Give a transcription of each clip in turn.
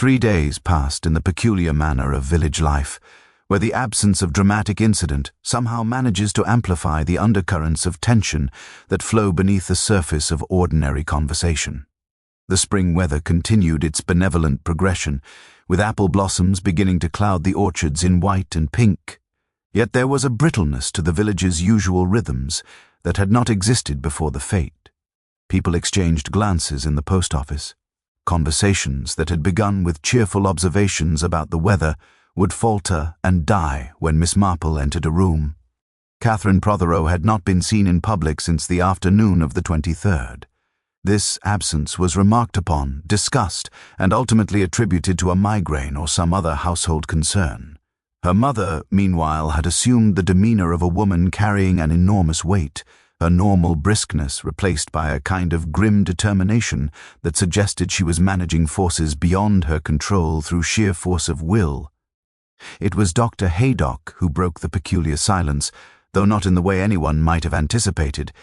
3 days passed in the peculiar manner of village life, where the absence of dramatic incident somehow manages to amplify the undercurrents of tension that flow beneath the surface of ordinary conversation. The spring weather continued its benevolent progression, with apple blossoms beginning to cloud the orchards in white and pink. Yet there was a brittleness to the village's usual rhythms that had not existed before the fete. People exchanged glances in the post office. Conversations that had begun with cheerful observations about the weather would falter and die when Miss Marple entered a room. Catherine Prothero had not been seen in public since the afternoon of the 23rd. This absence was remarked upon, discussed, and ultimately attributed to a migraine or some other household concern. Her mother, meanwhile, had assumed the demeanor of a woman carrying an enormous weight, her normal briskness replaced by a kind of grim determination that suggested she was managing forces beyond her control through sheer force of will. It was Dr. Haydock who broke the peculiar silence, though not in the way anyone might have anticipated.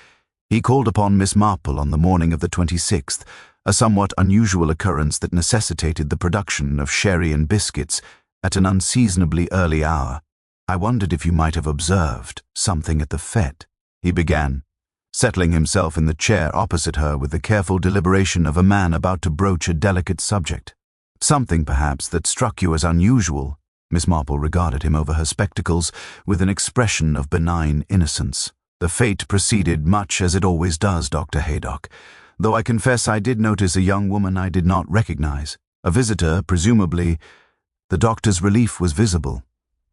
He called upon Miss Marple on the morning of the 26th, a somewhat unusual occurrence that necessitated the production of sherry and biscuits at an unseasonably early hour. "I wondered if you might have observed something at the fete," he began, settling himself in the chair opposite her with the careful deliberation of a man about to broach a delicate subject. "Something, perhaps, that struck you as unusual." Miss Marple regarded him over her spectacles with an expression of benign innocence. "The fete proceeded much as it always does, Dr. Haydock, though I confess I did notice a young woman I did not recognize. A visitor, presumably." The doctor's relief was visible.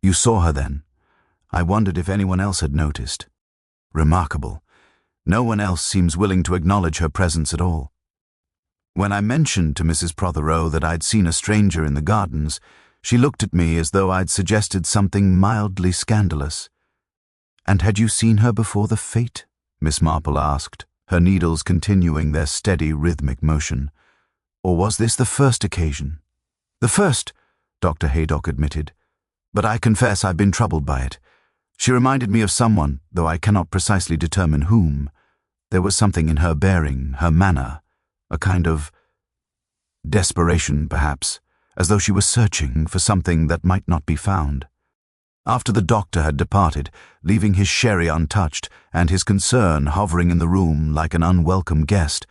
"You saw her then? I wondered if anyone else had noticed." "Remarkable. No one else seems willing to acknowledge her presence at all. When I mentioned to Mrs. Prothero that I'd seen a stranger in the gardens, she looked at me as though I'd suggested something mildly scandalous." "And had you seen her before the fete?" Miss Marple asked, her needles continuing their steady rhythmic motion. "Or was this the first occasion?" "The first," Dr. Haydock admitted, "but I confess I've been troubled by it. She reminded me of someone, though I cannot precisely determine whom. There was something in her bearing, her manner, a kind of desperation, perhaps, as though she was searching for something that might not be found." After the doctor had departed, leaving his sherry untouched and his concern hovering in the room like an unwelcome guest,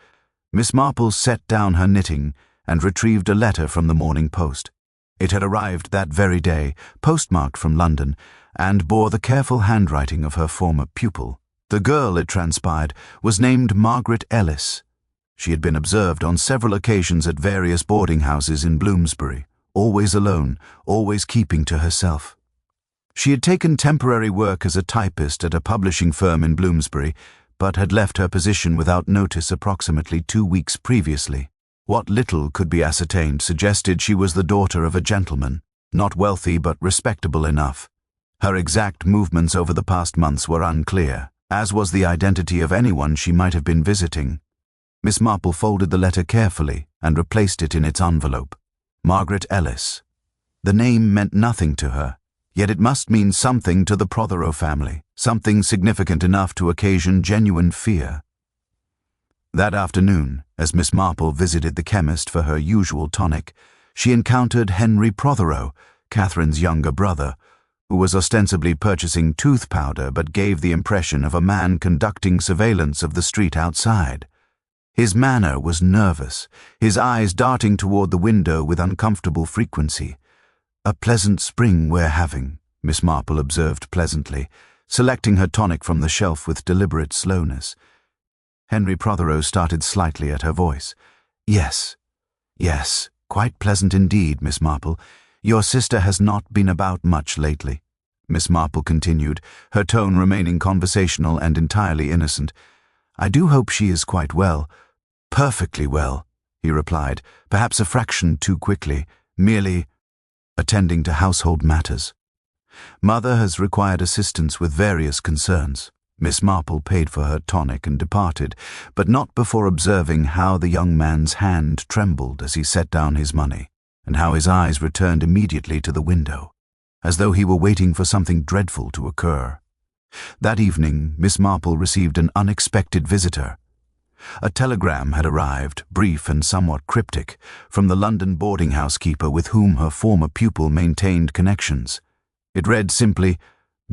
Miss Marple set down her knitting and retrieved a letter from the Morning Post. It had arrived that very day, postmarked from London, and bore the careful handwriting of her former pupil. The girl, it transpired, was named Margaret Ellis. She had been observed on several occasions at various boarding houses in Bloomsbury, always alone, always keeping to herself. She had taken temporary work as a typist at a publishing firm in Bloomsbury, but had left her position without notice approximately 2 weeks previously. What little could be ascertained suggested she was the daughter of a gentleman, not wealthy but respectable enough. Her exact movements over the past months were unclear, as was the identity of anyone she might have been visiting. Miss Marple folded the letter carefully and replaced it in its envelope. Margaret Ellis. The name meant nothing to her, yet it must mean something to the Prothero family, something significant enough to occasion genuine fear. That afternoon, as Miss Marple visited the chemist for her usual tonic, she encountered Henry Prothero, Catherine's younger brother, who was ostensibly purchasing tooth powder but gave the impression of a man conducting surveillance of the street outside. His manner was nervous, his eyes darting toward the window with uncomfortable frequency. "A pleasant spring we're having," Miss Marple observed pleasantly, selecting her tonic from the shelf with deliberate slowness. Henry Prothero started slightly at her voice. Yes, quite pleasant indeed, Miss Marple. Your sister has not been about much lately," Miss Marple continued, her tone remaining conversational and entirely innocent. "I do hope she is quite well." "Perfectly well," he replied, perhaps a fraction too quickly, "merely attending to household matters. Mother has required assistance with various concerns." Miss Marple paid for her tonic and departed, but not before observing how the young man's hand trembled as he set down his money, and how his eyes returned immediately to the window, as though he were waiting for something dreadful to occur. That evening, Miss Marple received an unexpected visitor. A telegram had arrived, brief and somewhat cryptic, from the London boarding house keeper with whom her former pupil maintained connections. It read simply,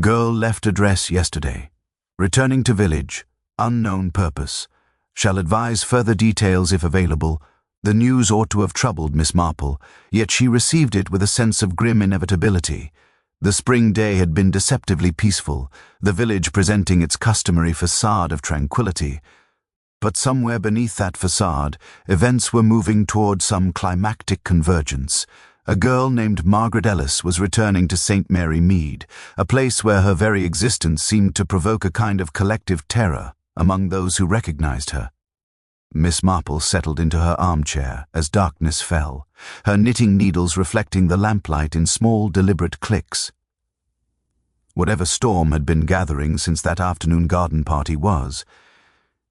"Girl left address yesterday. Returning to village. Unknown purpose. Shall advise further details if available." The news ought to have troubled Miss Marple, yet she received it with a sense of grim inevitability. The spring day had been deceptively peaceful, the village presenting its customary facade of tranquility. But somewhere beneath that facade, events were moving toward some climactic convergence. A girl named Margaret Ellis was returning to St. Mary Mead, a place where her very existence seemed to provoke a kind of collective terror among those who recognized her. Miss Marple settled into her armchair as darkness fell, her knitting needles reflecting the lamplight in small, deliberate clicks. Whatever storm had been gathering since that afternoon garden party was,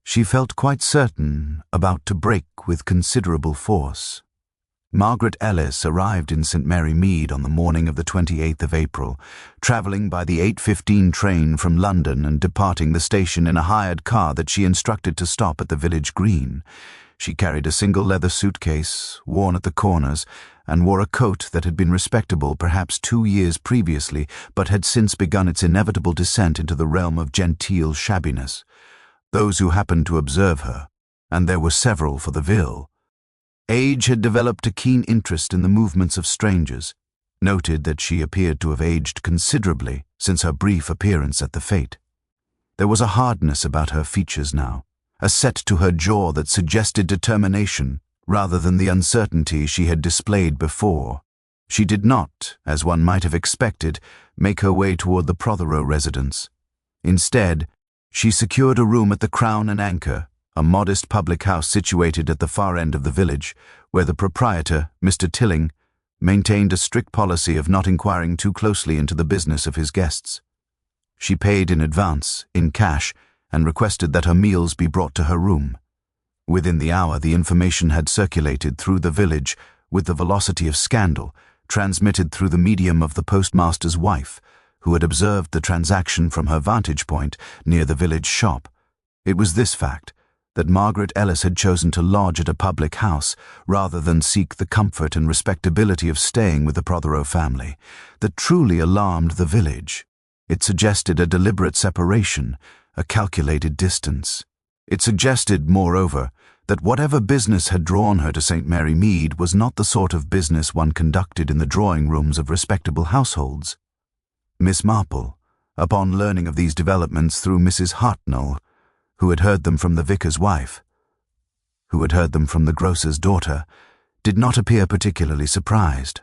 she felt quite certain, about to break with considerable force. Margaret Ellis arrived in St. Mary Mead on the morning of the 28th of April, travelling by the 8:15 train from London and departing the station in a hired car that she instructed to stop at the village green. She carried a single leather suitcase, worn at the corners, and wore a coat that had been respectable perhaps 2 years previously, but had since begun its inevitable descent into the realm of genteel shabbiness. Those who happened to observe her, and there were several for the Ville, age had developed a keen interest in the movements of strangers, noted that she appeared to have aged considerably since her brief appearance at the fete. There was a hardness about her features now, a set to her jaw that suggested determination rather than the uncertainty she had displayed before. She did not, as one might have expected, make her way toward the Prothero residence. Instead, she secured a room at the Crown and Anchor, a modest public house situated at the far end of the village, where the proprietor, Mr. Tilling, maintained a strict policy of not inquiring too closely into the business of his guests. She paid in advance, in cash, and requested that her meals be brought to her room. Within the hour, the information had circulated through the village with the velocity of scandal, transmitted through the medium of the postmaster's wife, who had observed the transaction from her vantage point near the village shop. It was this fact, that Margaret Ellis had chosen to lodge at a public house rather than seek the comfort and respectability of staying with the Prothero family, that truly alarmed the village. It suggested a deliberate separation, a calculated distance. It suggested, moreover, that whatever business had drawn her to St. Mary Mead was not the sort of business one conducted in the drawing rooms of respectable households. Miss Marple, upon learning of these developments through Mrs. Hartnell, who had heard them from the vicar's wife, who had heard them from the grocer's daughter, did not appear particularly surprised.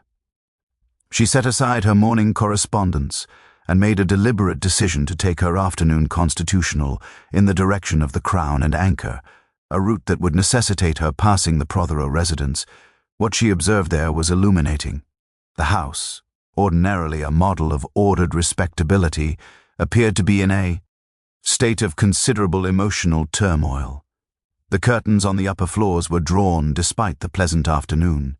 She set aside her morning correspondence and made a deliberate decision to take her afternoon constitutional in the direction of the Crown and Anchor, a route that would necessitate her passing the Prothero residence. What she observed there was illuminating. The house, ordinarily a model of ordered respectability, appeared to be in a state of considerable emotional turmoil. The curtains on the upper floors were drawn despite the pleasant afternoon.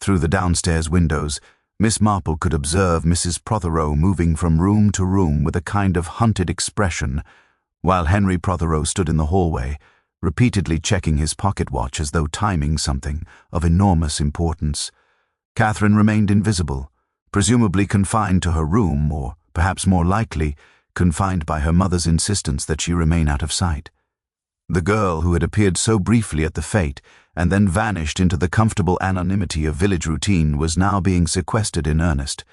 Through the downstairs windows, Miss Marple could observe Mrs. Prothero moving from room to room with a kind of hunted expression, while Henry Prothero stood in the hallway, repeatedly checking his pocket watch as though timing something of enormous importance. Catherine remained invisible, presumably confined to her room, or perhaps more likely, confined by her mother's insistence that she remain out of sight. The girl who had appeared so briefly at the fete and then vanished into the comfortable anonymity of village routine was now being sequestered in earnest,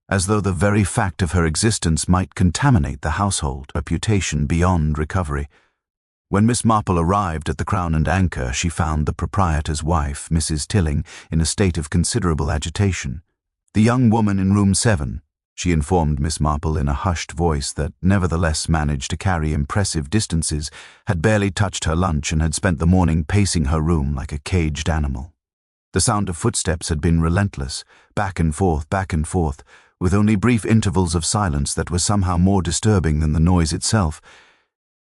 as though the very fact of her existence might contaminate the household reputation beyond recovery. When Miss Marple arrived at the Crown and Anchor, she found the proprietor's wife, Mrs. Tilling, in a state of considerable agitation. The young woman in room 7, she informed Miss Marple in a hushed voice that nevertheless managed to carry impressive distances, had barely touched her lunch and had spent the morning pacing her room like a caged animal. The sound of footsteps had been relentless, back and forth, with only brief intervals of silence that were somehow more disturbing than the noise itself.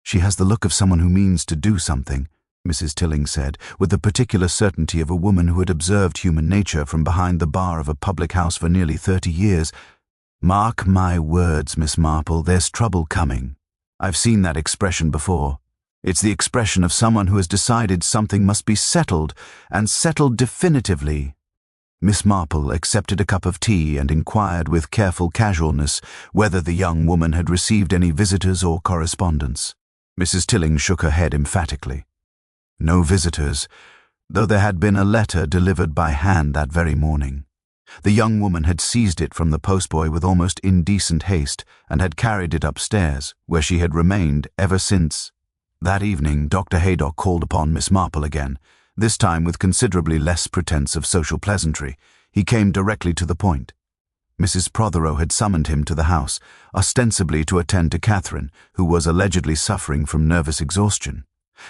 "She has the look of someone who means to do something," Mrs. Tilling said, with the particular certainty of a woman who had observed human nature from behind the bar of a public house for nearly 30 years. "Mark my words, Miss Marple, there's trouble coming. I've seen that expression before. It's the expression of someone who has decided something must be settled, and settled definitively. Miss Marple accepted a cup of tea and inquired with careful casualness whether the young woman had received any visitors or correspondence. Mrs. Tilling shook her head emphatically. No visitors, though there had been a letter delivered by hand that very morning. The young woman had seized it from the postboy with almost indecent haste and had carried it upstairs, where she had remained ever since. That evening, Dr. Haydock called upon Miss Marple again, this time with considerably less pretense of social pleasantry. He came directly to the point. Mrs. Prothero had summoned him to the house, ostensibly to attend to Catherine, who was allegedly suffering from nervous exhaustion.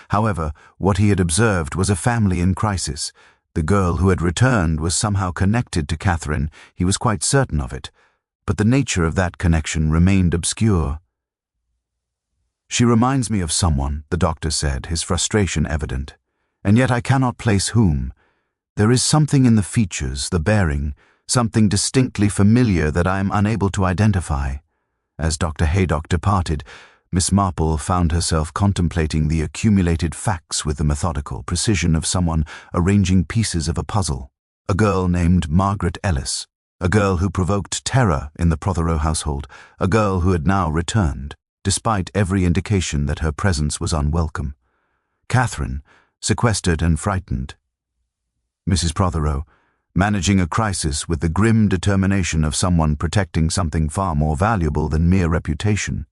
However, what he had observed was a family in crisis. The girl who had returned was somehow connected to Catherine, he was quite certain of it, but the nature of that connection remained obscure. "She reminds me of someone," the doctor said, his frustration evident. "And yet I cannot place whom. There is something in the features, the bearing, something distinctly familiar that I am unable to identify." As Dr. Haydock departed, Miss Marple found herself contemplating the accumulated facts with the methodical precision of someone arranging pieces of a puzzle. A girl named Margaret Ellis, a girl who provoked terror in the Prothero household, a girl who had now returned, despite every indication that her presence was unwelcome. Catherine, sequestered and frightened. Mrs. Prothero, managing a crisis with the grim determination of someone protecting something far more valuable than mere reputation.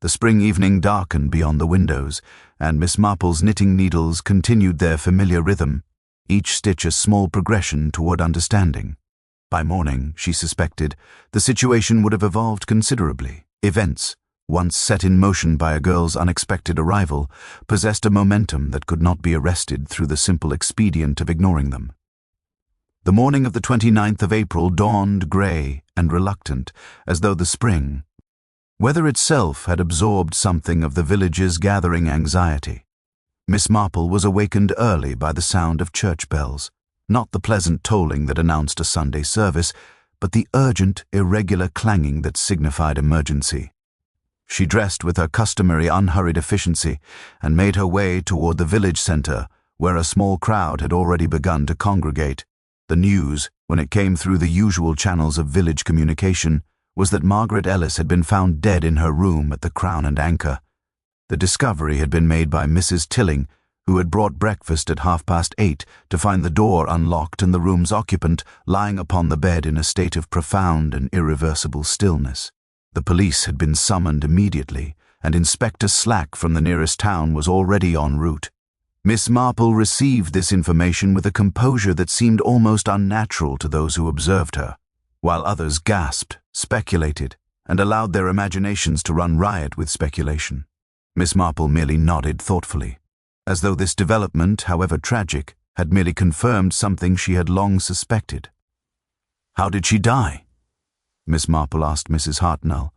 The spring evening darkened beyond the windows, and Miss Marple's knitting needles continued their familiar rhythm, each stitch a small progression toward understanding. By morning, she suspected, the situation would have evolved considerably. Events, once set in motion by a girl's unexpected arrival, possessed a momentum that could not be arrested through the simple expedient of ignoring them. The morning of the 29th of April dawned grey and reluctant, as though the spring, weather itself, had absorbed something of the village's gathering anxiety. Miss Marple was awakened early by the sound of church bells, not the pleasant tolling that announced a Sunday service, but the urgent, irregular clanging that signified emergency. She dressed with her customary unhurried efficiency and made her way toward the village centre, where a small crowd had already begun to congregate. The news, when it came through the usual channels of village communication, was that Margaret Ellis had been found dead in her room at the Crown and Anchor. The discovery had been made by Mrs. Tilling, who had brought breakfast at 8:30 to find the door unlocked and the room's occupant lying upon the bed in a state of profound and irreversible stillness. The police had been summoned immediately, and Inspector Slack from the nearest town was already en route. Miss Marple received this information with a composure that seemed almost unnatural to those who observed her, while others gasped, speculated, and allowed their imaginations to run riot with speculation. Miss Marple merely nodded thoughtfully, as though this development, however tragic, had merely confirmed something she had long suspected. "How did she die?" Miss Marple asked Mrs. Hartnell,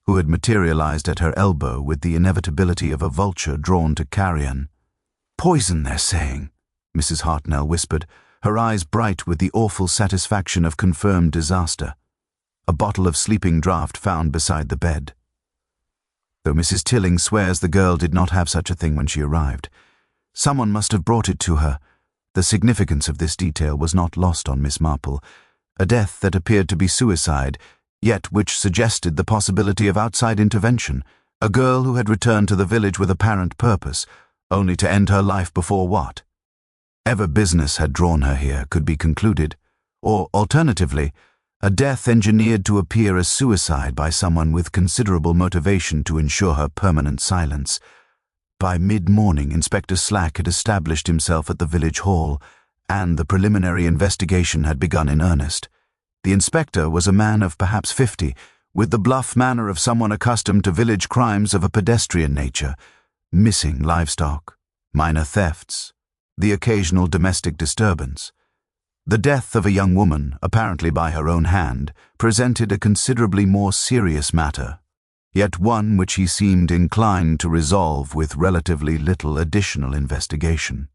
who had materialized at her elbow with the inevitability of a vulture drawn to carrion. "Poison, they're saying," Mrs. Hartnell whispered, her eyes bright with the awful satisfaction of confirmed disaster. A bottle of sleeping draught found beside the bed. Though Mrs. Tilling swears the girl did not have such a thing when she arrived, someone must have brought it to her. The significance of this detail was not lost on Miss Marple. A death that appeared to be suicide, yet which suggested the possibility of outside intervention. A girl who had returned to the village with apparent purpose, only to end her life before what? Ever business had drawn her here, could be concluded, or, alternatively, a death engineered to appear as suicide by someone with considerable motivation to ensure her permanent silence. By mid-morning, Inspector Slack had established himself at the village hall, and the preliminary investigation had begun in earnest. The inspector was a man of perhaps 50, with the bluff manner of someone accustomed to village crimes of a pedestrian nature, missing livestock, minor thefts, the occasional domestic disturbance. The death of a young woman, apparently by her own hand, presented a considerably more serious matter, yet one which he seemed inclined to resolve with relatively little additional investigation.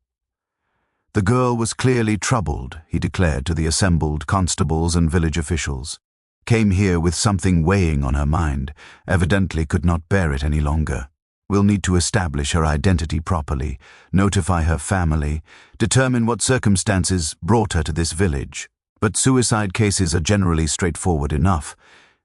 The girl was clearly troubled, he declared to the assembled constables and village officials. Came here with something weighing on her mind, evidently could not bear it any longer. We'll need to establish her identity properly, notify her family, determine what circumstances brought her to this village. But suicide cases are generally straightforward enough.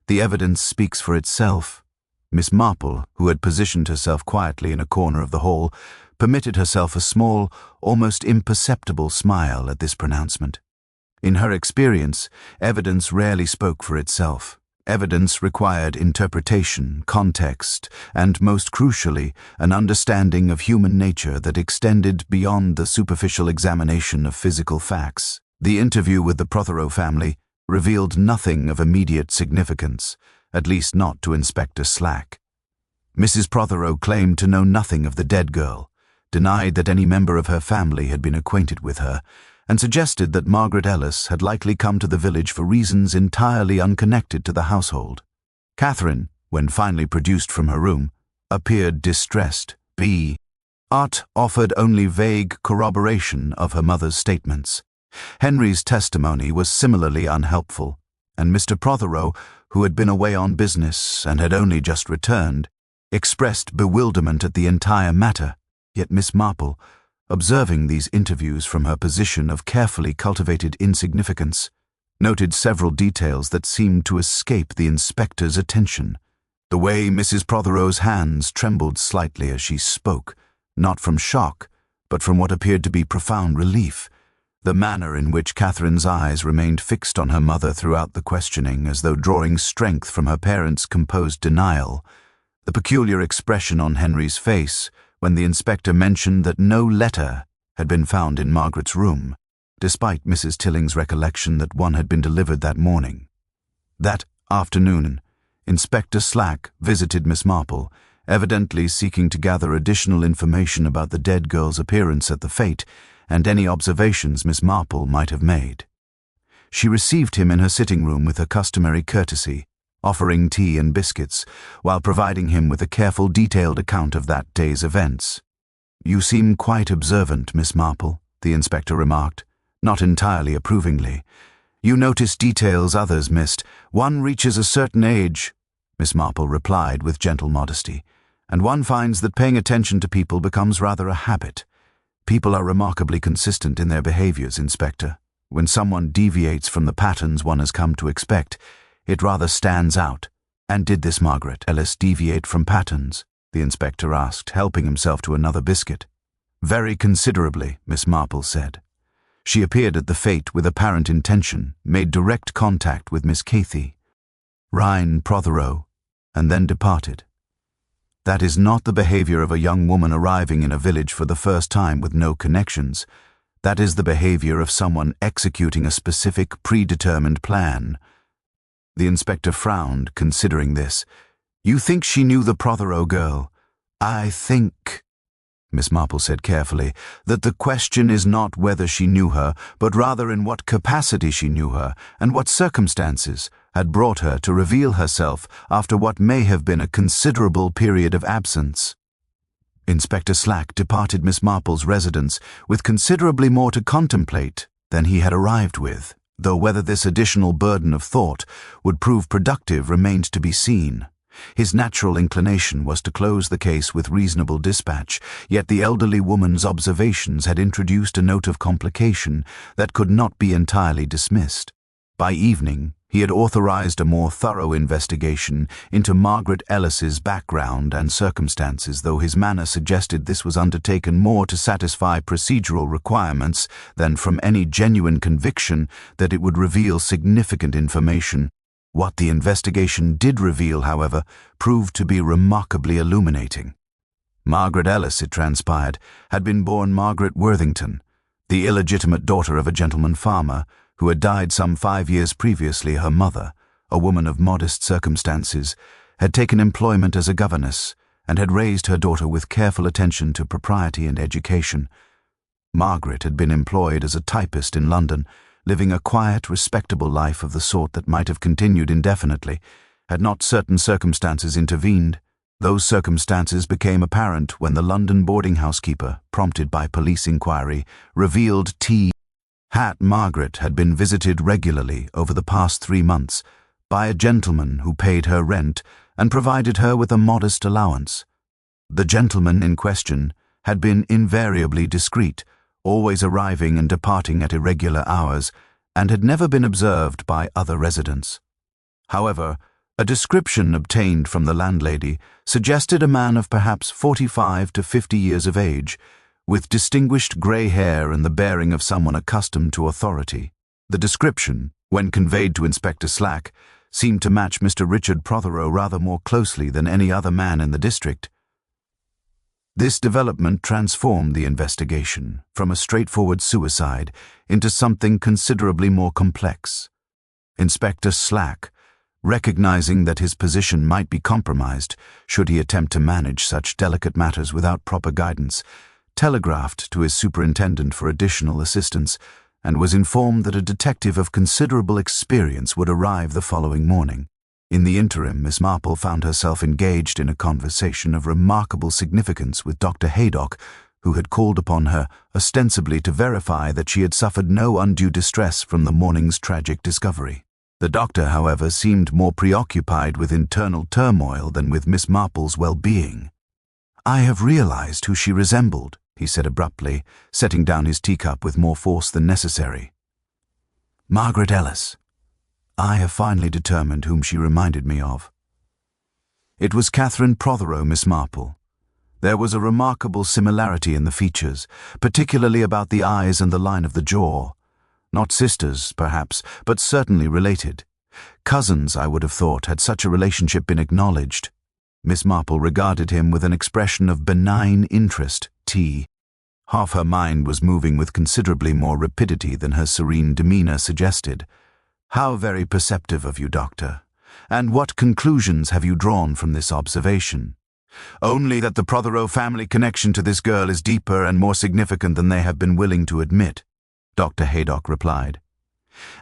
The evidence speaks for itself. Miss Marple, who had positioned herself quietly in a corner of the hall, permitted herself a small, almost imperceptible smile at this pronouncement. In her experience, evidence rarely spoke for itself. Evidence required interpretation, context, and, most crucially, an understanding of human nature that extended beyond the superficial examination of physical facts. The interview with the Prothero family revealed nothing of immediate significance, at least not to Inspector Slack. Mrs. Prothero claimed to know nothing of the dead girl, denied that any member of her family had been acquainted with her, and suggested that Margaret Ellis had likely come to the village for reasons entirely unconnected to the household. Catherine, when finally produced from her room, appeared distressed. Art offered only vague corroboration of her mother's statements. Henry's testimony was similarly unhelpful, and Mr. Prothero, who had been away on business and had only just returned, expressed bewilderment at the entire matter. Yet Miss Marple, observing these interviews from her position of carefully cultivated insignificance, noted several details that seemed to escape the inspector's attention. The way Mrs. Prothero's hands trembled slightly as she spoke, not from shock, but from what appeared to be profound relief. The manner in which Catherine's eyes remained fixed on her mother throughout the questioning, as though drawing strength from her parents' composed denial. The peculiar expression on Henry's face when the inspector mentioned that no letter had been found in Margaret's room, despite Mrs. Tilling's recollection that one had been delivered that morning. That afternoon, Inspector Slack visited Miss Marple, evidently seeking to gather additional information about the dead girl's appearance at the fete and any observations Miss Marple might have made. She received him in her sitting room with her customary courtesy, offering tea and biscuits, while providing him with a careful, detailed account of that day's events. "You seem quite observant, Miss Marple," the inspector remarked, not entirely approvingly. "You notice details others missed. One reaches a certain age," Miss Marple replied with gentle modesty, "and one finds that paying attention to people becomes rather a habit. People are remarkably consistent in their behaviors, Inspector. When someone deviates from the patterns one has come to expect, it rather stands out." "And did this Margaret Ellis deviate from patterns?" the inspector asked, helping himself to another biscuit. "Very considerably," Miss Marple said. "She appeared at the fete with apparent intention, made direct contact with Miss Cathy, Rhine Prothero, and then departed. That is not the behavior of a young woman arriving in a village for the first time with no connections. That is the behavior of someone executing a specific, predetermined plan." The inspector frowned, considering this. "You think she knew the Prothero girl?" "I think," Miss Marple said carefully, "that the question is not whether she knew her, but rather in what capacity she knew her, and what circumstances had brought her to reveal herself after what may have been a considerable period of absence." Inspector Slack departed Miss Marple's residence with considerably more to contemplate than he had arrived with, though whether this additional burden of thought would prove productive remained to be seen. His natural inclination was to close the case with reasonable dispatch, yet the elderly woman's observations had introduced a note of complication that could not be entirely dismissed. By evening, he had authorized a more thorough investigation into Margaret Ellis's background and circumstances, though his manner suggested this was undertaken more to satisfy procedural requirements than from any genuine conviction that it would reveal significant information. What the investigation did reveal, however, proved to be remarkably illuminating. Margaret Ellis, it transpired, had been born Margaret Worthington, the illegitimate daughter of a gentleman farmer, who had died some 5 years previously. Her mother, a woman of modest circumstances, had taken employment as a governess and had raised her daughter with careful attention to propriety and education. Margaret had been employed as a typist in London, living a quiet, respectable life of the sort that might have continued indefinitely, had not certain circumstances intervened. Those circumstances became apparent when the London boarding-house keeper, prompted by police inquiry, revealed Margaret had been visited regularly over the past 3 months by a gentleman who paid her rent and provided her with a modest allowance. The gentleman in question had been invariably discreet, always arriving and departing at irregular hours, and had never been observed by other residents. However, a description obtained from the landlady suggested a man of perhaps 45 to 50 years of age, with distinguished grey hair and the bearing of someone accustomed to authority. The description, when conveyed to Inspector Slack, seemed to match Mr. Richard Prothero rather more closely than any other man in the district. This development transformed the investigation from a straightforward suicide into something considerably more complex. Inspector Slack, recognizing that his position might be compromised should he attempt to manage such delicate matters without proper guidance, telegraphed to his superintendent for additional assistance, and was informed that a detective of considerable experience would arrive the following morning. In the interim, Miss Marple found herself engaged in a conversation of remarkable significance with Dr. Haydock, who had called upon her ostensibly to verify that she had suffered no undue distress from the morning's tragic discovery. The doctor, however, seemed more preoccupied with internal turmoil than with Miss Marple's well-being. "I have realized who she resembled," he said abruptly, setting down his teacup with more force than necessary. "Margaret Ellis. I have finally determined whom she reminded me of." It was Catherine Prothero, Miss Marple. There was a remarkable similarity in the features, particularly about the eyes and the line of the jaw. Not sisters, perhaps, but certainly related. Cousins, I would have thought, had such a relationship been acknowledged. Miss Marple regarded him with an expression of benign interest. Half her mind was moving with considerably more rapidity than her serene demeanor suggested. "How very perceptive of you, Doctor. And what conclusions have you drawn from this observation?" "Only that the Prothero family connection to this girl is deeper and more significant than they have been willing to admit," Dr. Haydock replied.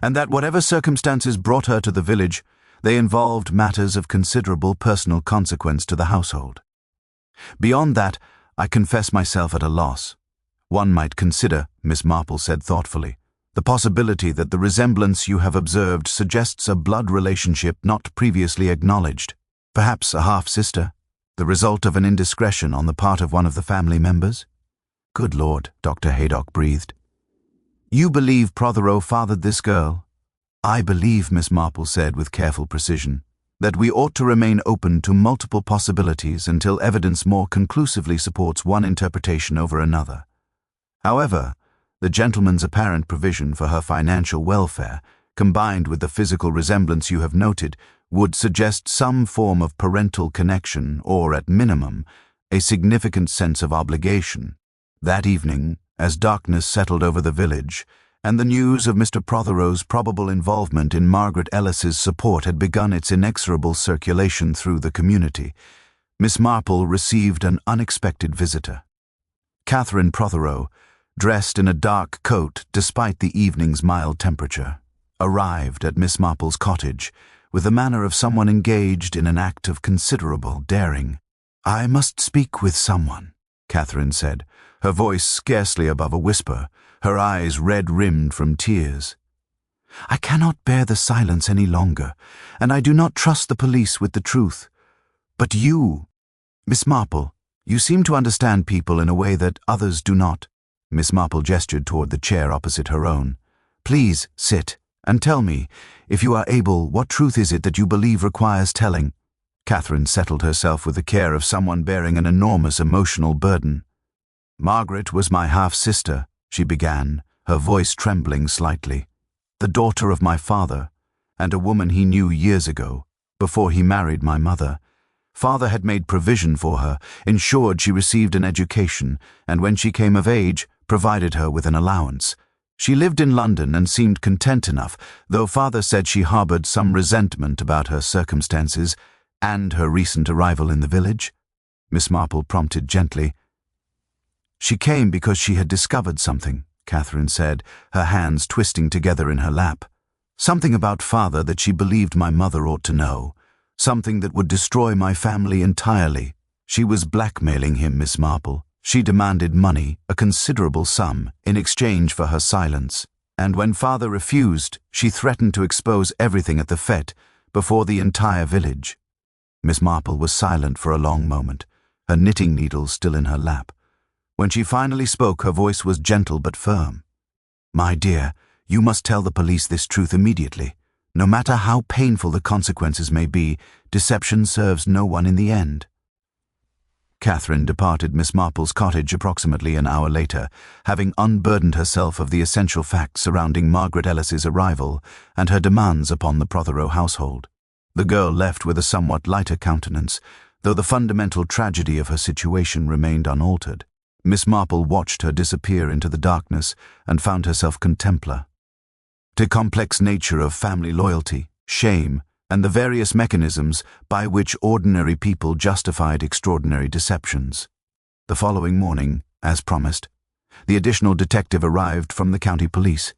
"And that whatever circumstances brought her to the village, they involved matters of considerable personal consequence to the household. Beyond that, I confess myself at a loss. One might consider," Miss Marple said thoughtfully, "the possibility that the resemblance you have observed suggests a blood relationship not previously acknowledged, perhaps a half-sister, the result of an indiscretion on the part of one of the family members." "Good Lord," Dr. Haydock breathed. "You believe Prothero fathered this girl?" "I believe," Miss Marple said with careful precision, "that we ought to remain open to multiple possibilities until evidence more conclusively supports one interpretation over another. However, the gentleman's apparent provision for her financial welfare, combined with the physical resemblance you have noted, would suggest some form of parental connection or, at minimum, a significant sense of obligation. That evening, as darkness settled over the village, and the news of Mr. Prothero's probable involvement in Margaret Ellis's support had begun its inexorable circulation through the community, Miss Marple received an unexpected visitor. Catherine Prothero, dressed in a dark coat despite the evening's mild temperature, arrived at Miss Marple's cottage with the manner of someone engaged in an act of considerable daring. "I must speak with someone," Catherine said, her voice scarcely above a whisper, her eyes red-rimmed from tears. "I cannot bear the silence any longer, and I do not trust the police with the truth. But you, Miss Marple, you seem to understand people in a way that others do not." Miss Marple gestured toward the chair opposite her own. "Please sit, and tell me, if you are able, what truth is it that you believe requires telling?" Catherine settled herself with the care of someone bearing an enormous emotional burden. "Margaret was my half-sister," she began, her voice trembling slightly. "The daughter of my father, and a woman he knew years ago, before he married my mother. Father had made provision for her, ensured she received an education, and when she came of age, provided her with an allowance. She lived in London and seemed content enough, though father said she harbored some resentment about her circumstances and her recent arrival in the village." Miss Marple prompted gently. "She came because she had discovered something," Catherine said, her hands twisting together in her lap. "Something about father that she believed my mother ought to know. Something that would destroy my family entirely. She was blackmailing him, Miss Marple. She demanded money, a considerable sum, in exchange for her silence. And when father refused, she threatened to expose everything at the fete, before the entire village." Miss Marple was silent for a long moment, her knitting needle still in her lap. When she finally spoke, her voice was gentle but firm. "My dear, you must tell the police this truth immediately. No matter how painful the consequences may be, deception serves no one in the end." Catherine departed Miss Marple's cottage approximately an hour later, having unburdened herself of the essential facts surrounding Margaret Ellis's arrival and her demands upon the Prothero household. The girl left with a somewhat lighter countenance, though the fundamental tragedy of her situation remained unaltered. Miss Marple watched her disappear into the darkness and found herself contemplar. The complex nature of family loyalty, shame, and the various mechanisms by which ordinary people justified extraordinary deceptions. The following morning, as promised, the additional detective arrived from the county police.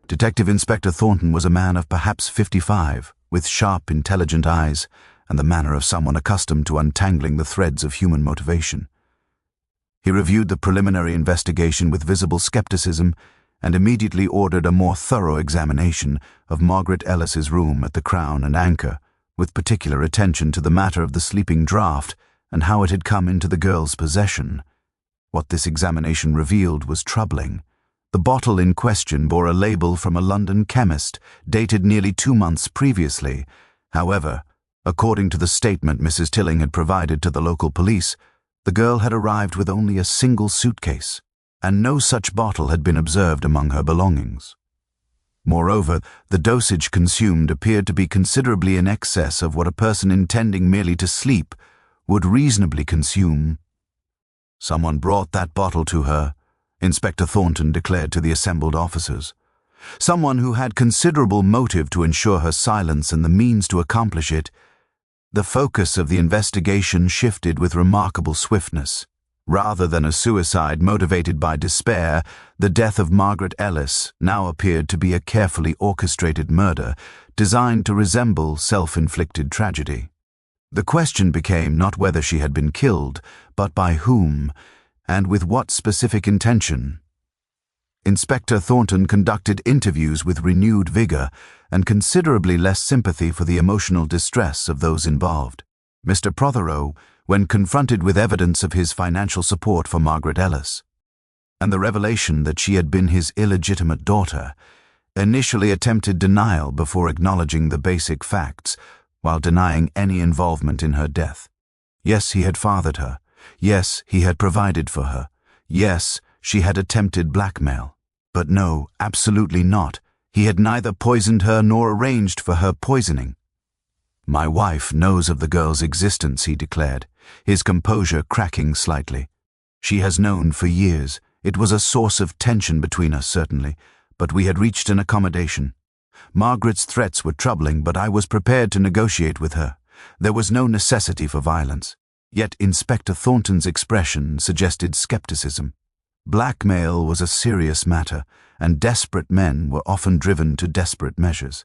Detective Inspector Thornton was a man of perhaps 55, with sharp, intelligent eyes and the manner of someone accustomed to untangling the threads of human motivation. He reviewed the preliminary investigation with visible skepticism and immediately ordered a more thorough examination of Margaret Ellis's room at the Crown and Anchor, with particular attention to the matter of the sleeping draught and how it had come into the girl's possession. What this examination revealed was troubling. The bottle in question bore a label from a London chemist, dated nearly 2 months previously. However, according to the statement Mrs. Tilling had provided to the local police, the girl had arrived with only a single suitcase, and no such bottle had been observed among her belongings. Moreover, the dosage consumed appeared to be considerably in excess of what a person intending merely to sleep would reasonably consume. "Someone brought that bottle to her," Inspector Thornton declared to the assembled officers. "Someone who had considerable motive to ensure her silence and the means to accomplish it." The focus of the investigation shifted with remarkable swiftness. Rather than a suicide motivated by despair, the death of Margaret Ellis now appeared to be a carefully orchestrated murder designed to resemble self-inflicted tragedy. The question became not whether she had been killed, but by whom, and with what specific intention. Inspector Thornton conducted interviews with renewed vigor and considerably less sympathy for the emotional distress of those involved. Mr. Prothero, when confronted with evidence of his financial support for Margaret Ellis, and the revelation that she had been his illegitimate daughter, initially attempted denial before acknowledging the basic facts, while denying any involvement in her death. Yes, he had fathered her. Yes, he had provided for her. Yes, she had attempted blackmail. But no, absolutely not. He had neither poisoned her nor arranged for her poisoning. "My wife knows of the girl's existence," he declared, his composure cracking slightly. "She has known for years. It was a source of tension between us, certainly, but we had reached an accommodation. Margaret's threats were troubling, but I was prepared to negotiate with her. There was no necessity for violence." Yet Inspector Thornton's expression suggested skepticism. Blackmail was a serious matter, and desperate men were often driven to desperate measures.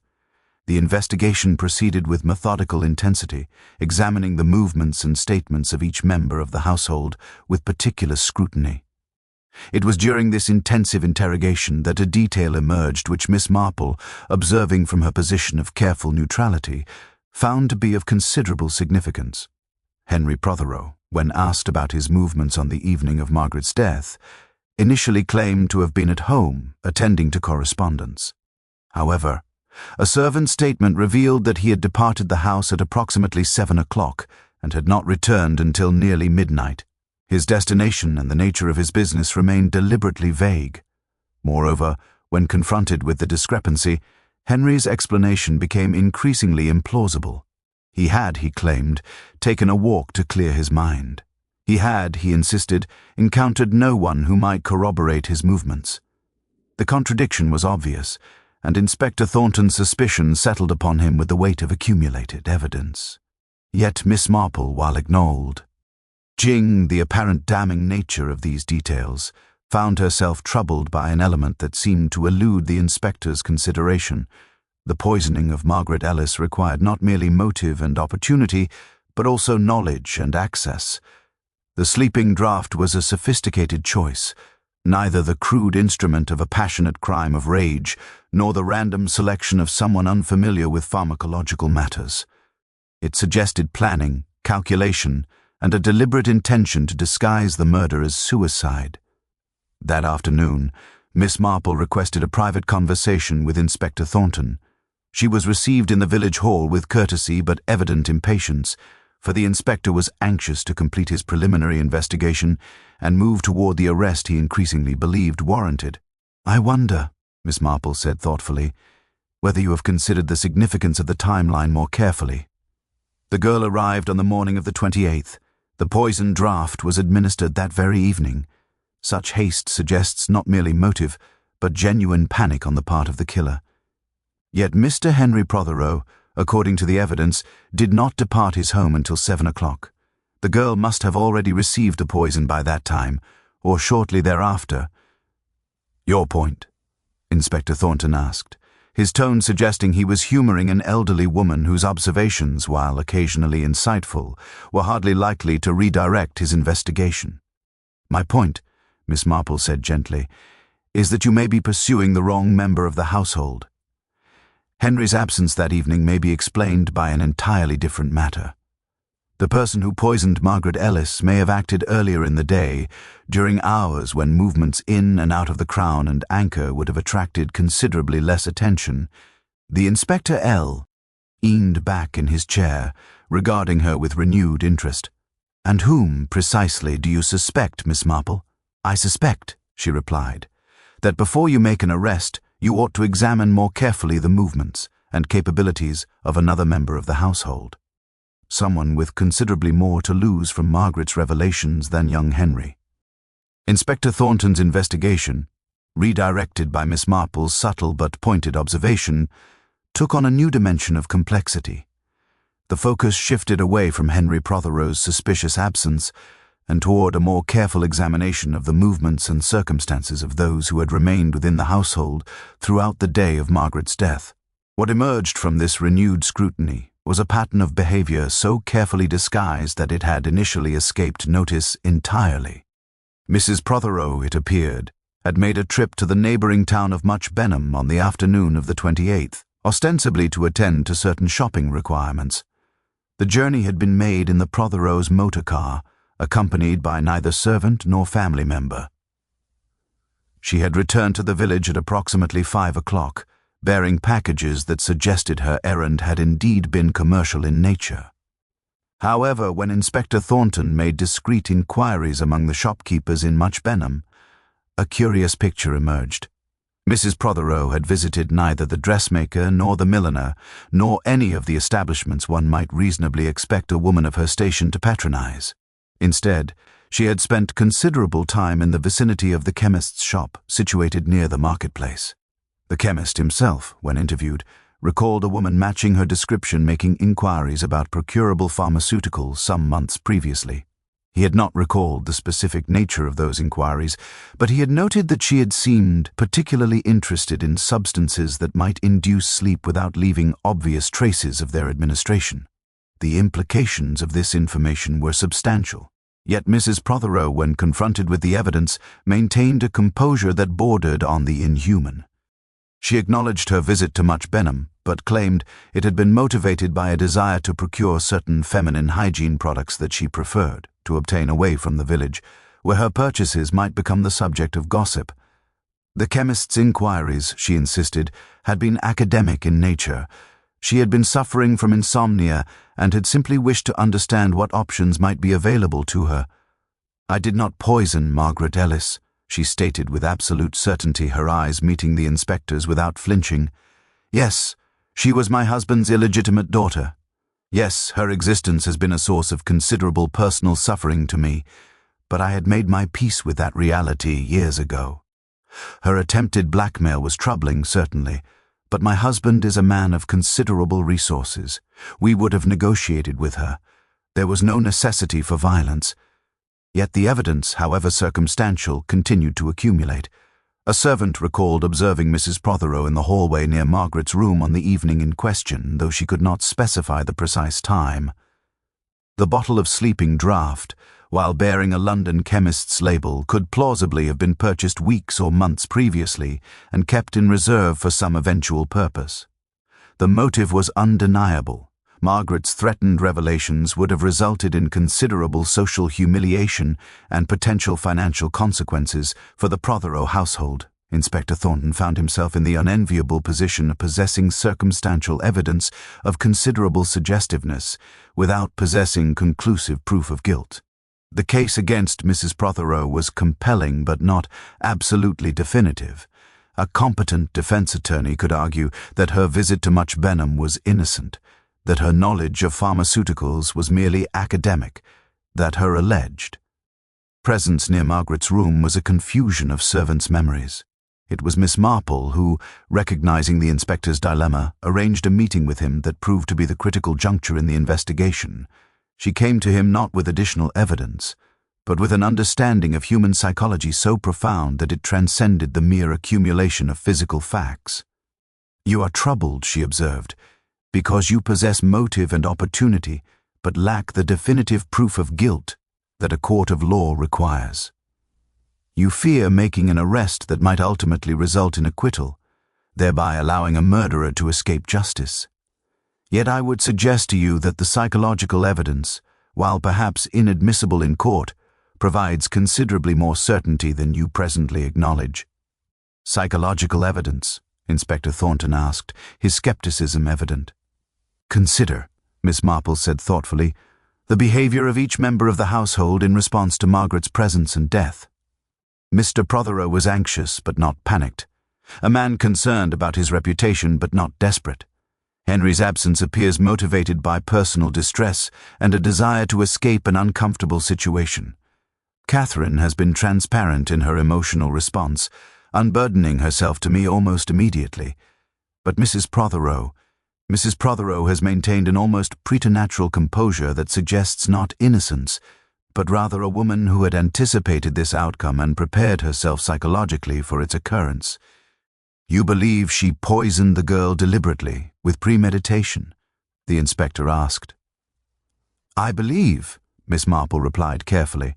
The investigation proceeded with methodical intensity, examining the movements and statements of each member of the household with particular scrutiny. It was during this intensive interrogation that a detail emerged which Miss Marple, observing from her position of careful neutrality, found to be of considerable significance. Henry Prothero, when asked about his movements on the evening of Margaret's death, initially claimed to have been at home, attending to correspondence. However, a servant's statement revealed that he had departed the house at approximately 7 o'clock and had not returned until nearly midnight. His destination and the nature of his business remained deliberately vague. Moreover, when confronted with the discrepancy, Henry's explanation became increasingly implausible. He had, he claimed, taken a walk to clear his mind. He had, he insisted, encountered no one who might corroborate his movements. The contradiction was obvious, and Inspector Thornton's suspicion settled upon him with the weight of accumulated evidence. Yet Miss Marple, while acknowledging the apparent damning nature of these details, found herself troubled by an element that seemed to elude the inspector's consideration. The poisoning of Margaret Ellis required not merely motive and opportunity, but also knowledge and access. The sleeping draught was a sophisticated choice, neither the crude instrument of a passionate crime of rage, nor the random selection of someone unfamiliar with pharmacological matters. It suggested planning, calculation, and a deliberate intention to disguise the murder as suicide. That afternoon, Miss Marple requested a private conversation with Inspector Thornton. She was received in the village hall with courtesy but evident impatience, for the inspector was anxious to complete his preliminary investigation and move toward the arrest he increasingly believed warranted. "I wonder," Miss Marple said thoughtfully, "whether you have considered the significance of the timeline more carefully." The girl arrived on the morning of the 28th. The poison draught was administered that very evening. Such haste suggests not merely motive, but genuine panic on the part of the killer. Yet Mr. Henry Prothero, according to the evidence, did not depart his home until 7 o'clock. The girl must have already received the poison by that time, or shortly thereafter. "Your point?" Inspector Thornton asked, his tone suggesting he was humoring an elderly woman whose observations, while occasionally insightful, were hardly likely to redirect his investigation. "My point," Miss Marple said gently, "is that you may be pursuing the wrong member of the household. Henry's absence that evening may be explained by an entirely different matter. The person who poisoned Margaret Ellis may have acted earlier in the day, during hours when movements in and out of the Crown and Anchor would have attracted considerably less attention." The Inspector leaned back in his chair, regarding her with renewed interest. "And whom, precisely, do you suspect, Miss Marple?" "I suspect," she replied, "that before you make an arrest, you ought to examine more carefully the movements and capabilities of another member of the household. Someone with considerably more to lose from Margaret's revelations than young Henry." Inspector Thornton's investigation, redirected by Miss Marple's subtle but pointed observation, took on a new dimension of complexity. The focus shifted away from Henry Prothero's suspicious absence and toward a more careful examination of the movements and circumstances of those who had remained within the household throughout the day of Margaret's death. What emerged from this renewed scrutiny was a pattern of behavior so carefully disguised that it had initially escaped notice entirely. Mrs. Prothero, it appeared, had made a trip to the neighboring town of Much Benham on the afternoon of the 28th, ostensibly to attend to certain shopping requirements. The journey had been made in the Prothero's motor car, accompanied by neither servant nor family member. She had returned to the village at approximately 5 o'clock, bearing packages that suggested her errand had indeed been commercial in nature. However, when Inspector Thornton made discreet inquiries among the shopkeepers in Much Benham, a curious picture emerged. Mrs. Prothero had visited neither the dressmaker nor the milliner, nor any of the establishments one might reasonably expect a woman of her station to patronize. Instead, she had spent considerable time in the vicinity of the chemist's shop, situated near the marketplace. The chemist himself, when interviewed, recalled a woman matching her description making inquiries about procurable pharmaceuticals some months previously. He had not recalled the specific nature of those inquiries, but he had noted that she had seemed particularly interested in substances that might induce sleep without leaving obvious traces of their administration. The implications of this information were substantial. Yet Mrs. Prothero, when confronted with the evidence, maintained a composure that bordered on the inhuman. She acknowledged her visit to Much Benham, but claimed it had been motivated by a desire to procure certain feminine hygiene products that she preferred to obtain away from the village, where her purchases might become the subject of gossip. The chemist's inquiries, she insisted, had been academic in nature. She had been suffering from insomnia and had simply wished to understand what options might be available to her. "I did not poison Margaret Ellis," she stated with absolute certainty, her eyes meeting the inspector's without flinching. "Yes, she was my husband's illegitimate daughter. Yes, her existence has been a source of considerable personal suffering to me, but I had made my peace with that reality years ago. Her attempted blackmail was troubling, certainly, but my husband is a man of considerable resources. We would have negotiated with her. There was no necessity for violence." Yet the evidence, however circumstantial, continued to accumulate. A servant recalled observing Mrs. Prothero in the hallway near Margaret's room on the evening in question, though she could not specify the precise time. The bottle of sleeping draught, while bearing a London chemist's label, could plausibly have been purchased weeks or months previously and kept in reserve for some eventual purpose. The motive was undeniable, Margaret's threatened revelations would have resulted in considerable social humiliation and potential financial consequences for the Prothero household. Inspector Thornton found himself in the unenviable position of possessing circumstantial evidence of considerable suggestiveness without possessing conclusive proof of guilt. The case against Mrs. Prothero was compelling but not absolutely definitive. A competent defense attorney could argue that her visit to Much Benham was innocent, that her knowledge of pharmaceuticals was merely academic, that her alleged presence near Margaret's room was a confusion of servants' memories. It was Miss Marple who, recognizing the inspector's dilemma, arranged a meeting with him that proved to be the critical juncture in the investigation. She came to him not with additional evidence, but with an understanding of human psychology so profound that it transcended the mere accumulation of physical facts. "You are troubled," she observed, "because you possess motive and opportunity, but lack the definitive proof of guilt that a court of law requires. You fear making an arrest that might ultimately result in acquittal, thereby allowing a murderer to escape justice. Yet I would suggest to you that the psychological evidence, while perhaps inadmissible in court, provides considerably more certainty than you presently acknowledge." "Psychological evidence?" Inspector Thornton asked, his skepticism evident. "Consider," Miss Marple said thoughtfully, "the behavior of each member of the household in response to Margaret's presence and death. Mr. Prothero was anxious but not panicked, a man concerned about his reputation but not desperate. Henry's absence appears motivated by personal distress and a desire to escape an uncomfortable situation. Catherine has been transparent in her emotional response, unburdening herself to me almost immediately. But Mrs. Prothero has maintained an almost preternatural composure that suggests not innocence, but rather a woman who had anticipated this outcome and prepared herself psychologically for its occurrence." "You believe she poisoned the girl deliberately, with premeditation?" the inspector asked. "I believe," Miss Marple replied carefully,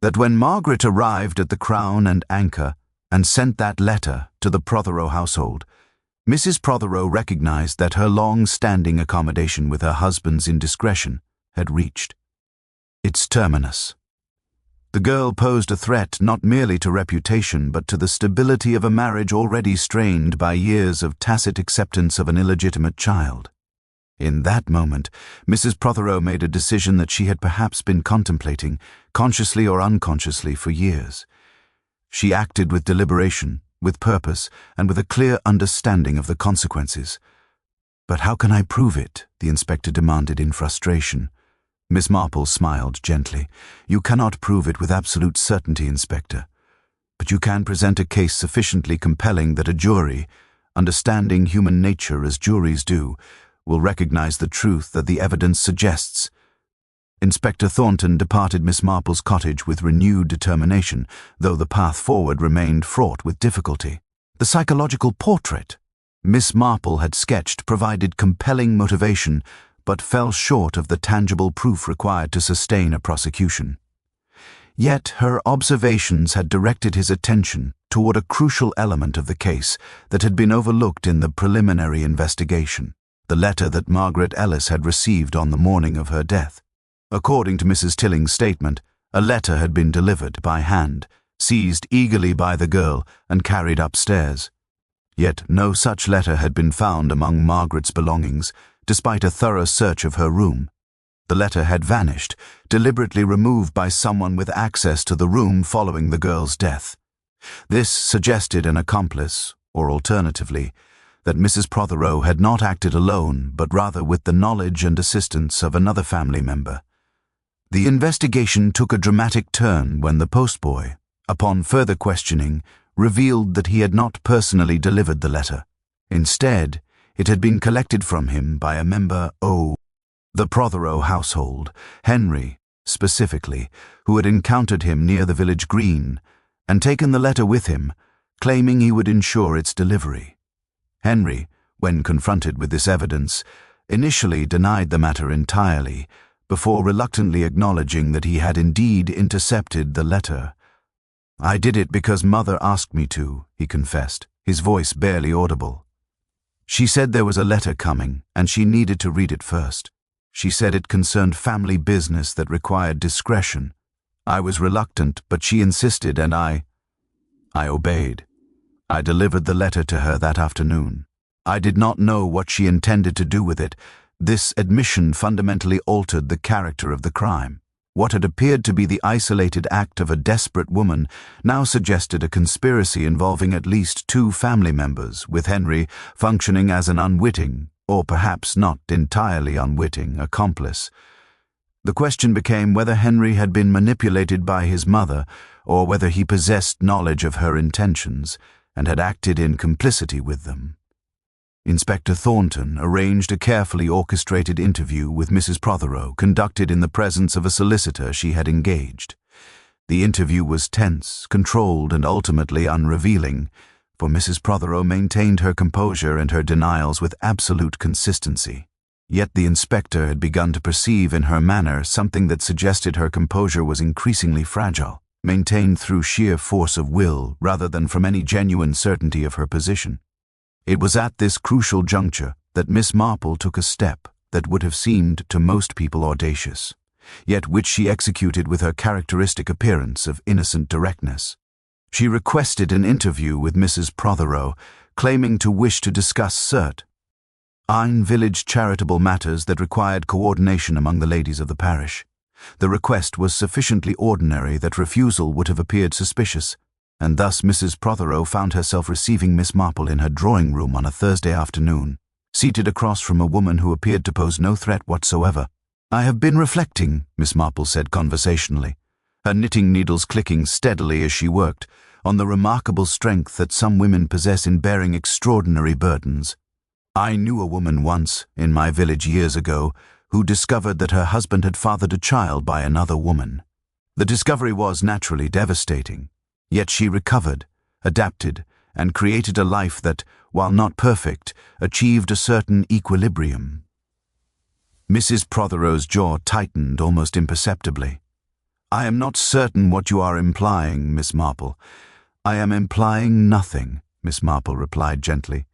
"that when Margaret arrived at the Crown and Anchor and sent that letter to the Prothero household, Mrs. Prothero recognized that her long-standing accommodation with her husband's indiscretion had reached its terminus. The girl posed a threat not merely to reputation but to the stability of a marriage already strained by years of tacit acceptance of an illegitimate child. In that moment, Mrs. Prothero made a decision that she had perhaps been contemplating, consciously or unconsciously, for years. She acted with deliberation, with purpose, and with a clear understanding of the consequences. "But how can I prove it?" the inspector demanded in frustration. Miss Marple smiled gently. "You cannot prove it with absolute certainty, Inspector. But you can present a case sufficiently compelling that a jury, understanding human nature as juries do, will recognize the truth that the evidence suggests." Inspector Thornton departed Miss Marple's cottage with renewed determination, though the path forward remained fraught with difficulty. The psychological portrait Miss Marple had sketched provided compelling motivation, but fell short of the tangible proof required to sustain a prosecution. Yet her observations had directed his attention toward a crucial element of the case that had been overlooked in the preliminary investigation, the letter that Margaret Ellis had received on the morning of her death. According to Mrs. Tilling's statement, a letter had been delivered by hand, seized eagerly by the girl, and carried upstairs. Yet no such letter had been found among Margaret's belongings, despite a thorough search of her room. The letter had vanished, deliberately removed by someone with access to the room following the girl's death. This suggested an accomplice, or alternatively, that Mrs. Prothero had not acted alone, but rather with the knowledge and assistance of another family member. The investigation took a dramatic turn when the postboy, upon further questioning, revealed that he had not personally delivered the letter. Instead, it had been collected from him by a member of the Prothero household, Henry, specifically, who had encountered him near the village green and taken the letter with him, claiming he would ensure its delivery. Henry, when confronted with this evidence, initially denied the matter entirely, before reluctantly acknowledging that he had indeed intercepted the letter. "I did it because Mother asked me to," he confessed, his voice barely audible. She said there was a letter coming, and she needed to read it first. She said it concerned family business that required discretion. I was reluctant, but she insisted, and I obeyed. I delivered the letter to her that afternoon. I did not know what she intended to do with it. This admission fundamentally altered the character of the crime. What had appeared to be the isolated act of a desperate woman now suggested a conspiracy involving at least 2 family members, with Henry functioning as an unwitting, or perhaps not entirely unwitting, accomplice. The question became whether Henry had been manipulated by his mother, or whether he possessed knowledge of her intentions and had acted in complicity with them. Inspector Thornton arranged a carefully orchestrated interview with Mrs. Prothero, conducted in the presence of a solicitor she had engaged. The interview was tense, controlled, and ultimately unrevealing, for Mrs. Prothero maintained her composure and her denials with absolute consistency. Yet the inspector had begun to perceive in her manner something that suggested her composure was increasingly fragile, maintained through sheer force of will rather than from any genuine certainty of her position. It was at this crucial juncture that Miss Marple took a step that would have seemed to most people audacious, yet which she executed with her characteristic appearance of innocent directness. She requested an interview with Mrs. Prothero, claiming to wish to discuss village charitable matters that required coordination among the ladies of the parish. The request was sufficiently ordinary that refusal would have appeared suspicious, and thus Mrs. Prothero found herself receiving Miss Marple in her drawing-room on a Thursday afternoon, seated across from a woman who appeared to pose no threat whatsoever. "I have been reflecting," Miss Marple said conversationally, her knitting needles clicking steadily as she worked, on the remarkable strength that some women possess in bearing extraordinary burdens. "I knew a woman once, in my village years ago, who discovered that her husband had fathered a child by another woman. The discovery was naturally devastating. Yet she recovered, adapted, and created a life that, while not perfect, achieved a certain equilibrium." Mrs. Prothero's jaw tightened almost imperceptibly. "I am not certain what you are implying, Miss Marple." "I am implying nothing," Miss Marple replied gently.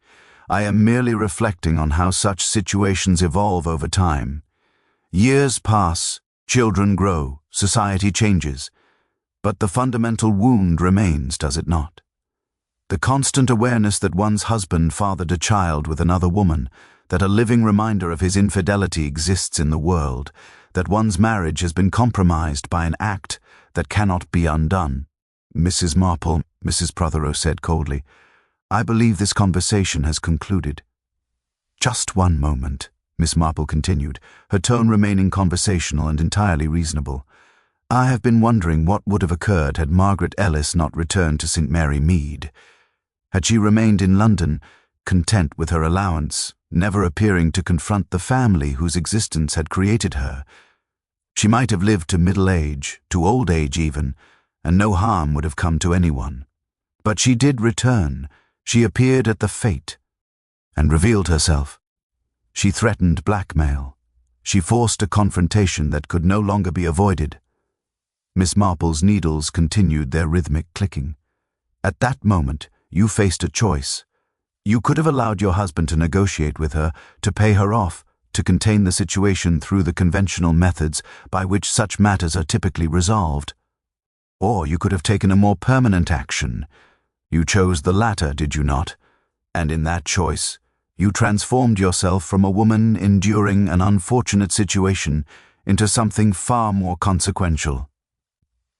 "I am merely reflecting on how such situations evolve over time. Years pass, children grow, society changes. But the fundamental wound remains, does it not? The constant awareness that one's husband fathered a child with another woman, that a living reminder of his infidelity exists in the world, that one's marriage has been compromised by an act that cannot be undone." "Mrs. Marple," Mrs. Prothero said coldly, "I believe this conversation has concluded." "Just one moment," Miss Marple continued, her tone remaining conversational and entirely reasonable. "I have been wondering what would have occurred had Margaret Ellis not returned to St. Mary Mead. Had she remained in London, content with her allowance, never appearing to confront the family whose existence had created her. She might have lived to middle age, to old age even, and no harm would have come to anyone. But she did return. She appeared at the fete and revealed herself. She threatened blackmail. She forced a confrontation that could no longer be avoided." Miss Marple's needles continued their rhythmic clicking. "At that moment, you faced a choice. You could have allowed your husband to negotiate with her, to pay her off, to contain the situation through the conventional methods by which such matters are typically resolved. Or you could have taken a more permanent action. You chose the latter, did you not? And in that choice, you transformed yourself from a woman enduring an unfortunate situation into something far more consequential."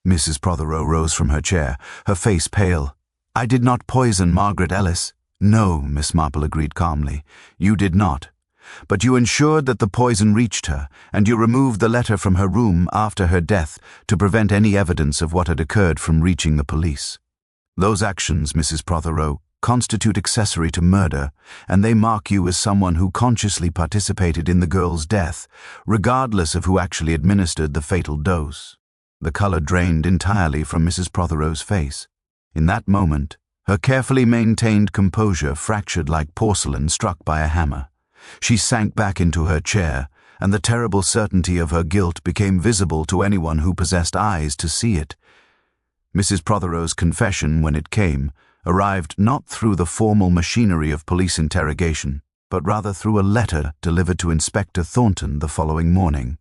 Mrs. Prothero rose from her chair, her face pale. "I did not poison Margaret Ellis." "No," Miss Marple agreed calmly, "you did not. But you ensured that the poison reached her, and you removed the letter from her room after her death to prevent any evidence of what had occurred from reaching the police. Those actions, Mrs. Prothero, constitute accessory to murder, and they mark you as someone who consciously participated in the girl's death, regardless of who actually administered the fatal dose." The color drained entirely from Mrs. Prothero's face. In that moment, her carefully maintained composure fractured like porcelain struck by a hammer. She sank back into her chair, and the terrible certainty of her guilt became visible to anyone who possessed eyes to see it. Mrs. Prothero's confession, when it came, arrived not through the formal machinery of police interrogation, but rather through a letter delivered to Inspector Thornton the following morning.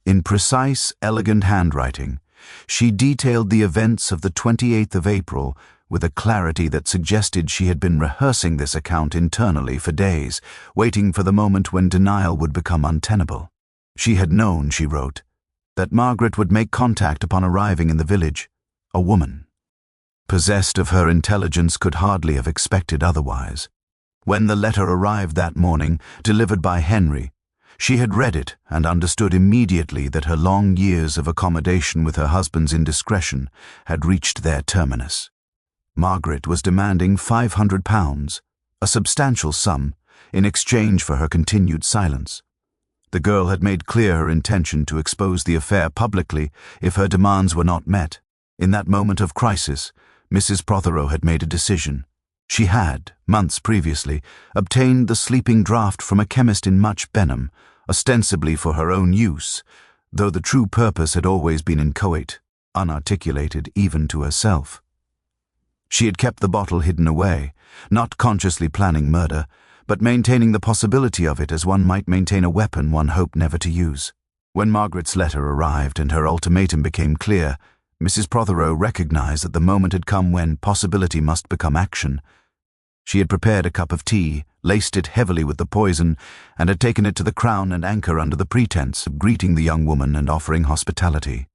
In precise, elegant handwriting, she detailed the events of the 28th of April with a clarity that suggested she had been rehearsing this account internally for days, waiting for the moment when denial would become untenable. She had known, she wrote, that Margaret would make contact upon arriving in the village, a woman. Possessed of her intelligence, could hardly have expected otherwise. When the letter arrived that morning, delivered by Henry, she had read it and understood immediately that her long years of accommodation with her husband's indiscretion had reached their terminus. Margaret was demanding £500, a substantial sum, in exchange for her continued silence. The girl had made clear her intention to expose the affair publicly if her demands were not met. In that moment of crisis, Mrs. Prothero had made a decision. She had, months previously, obtained the sleeping draught from a chemist in Much Benham, ostensibly for her own use, though the true purpose had always been inchoate, unarticulated even to herself. She had kept the bottle hidden away, not consciously planning murder, but maintaining the possibility of it as one might maintain a weapon one hoped never to use. When Margaret's letter arrived and her ultimatum became clear, Mrs. Prothero recognized that the moment had come when possibility must become action. She had prepared a cup of tea, laced it heavily with the poison, and had taken it to the Crown and Anchor under the pretense of greeting the young woman and offering hospitality.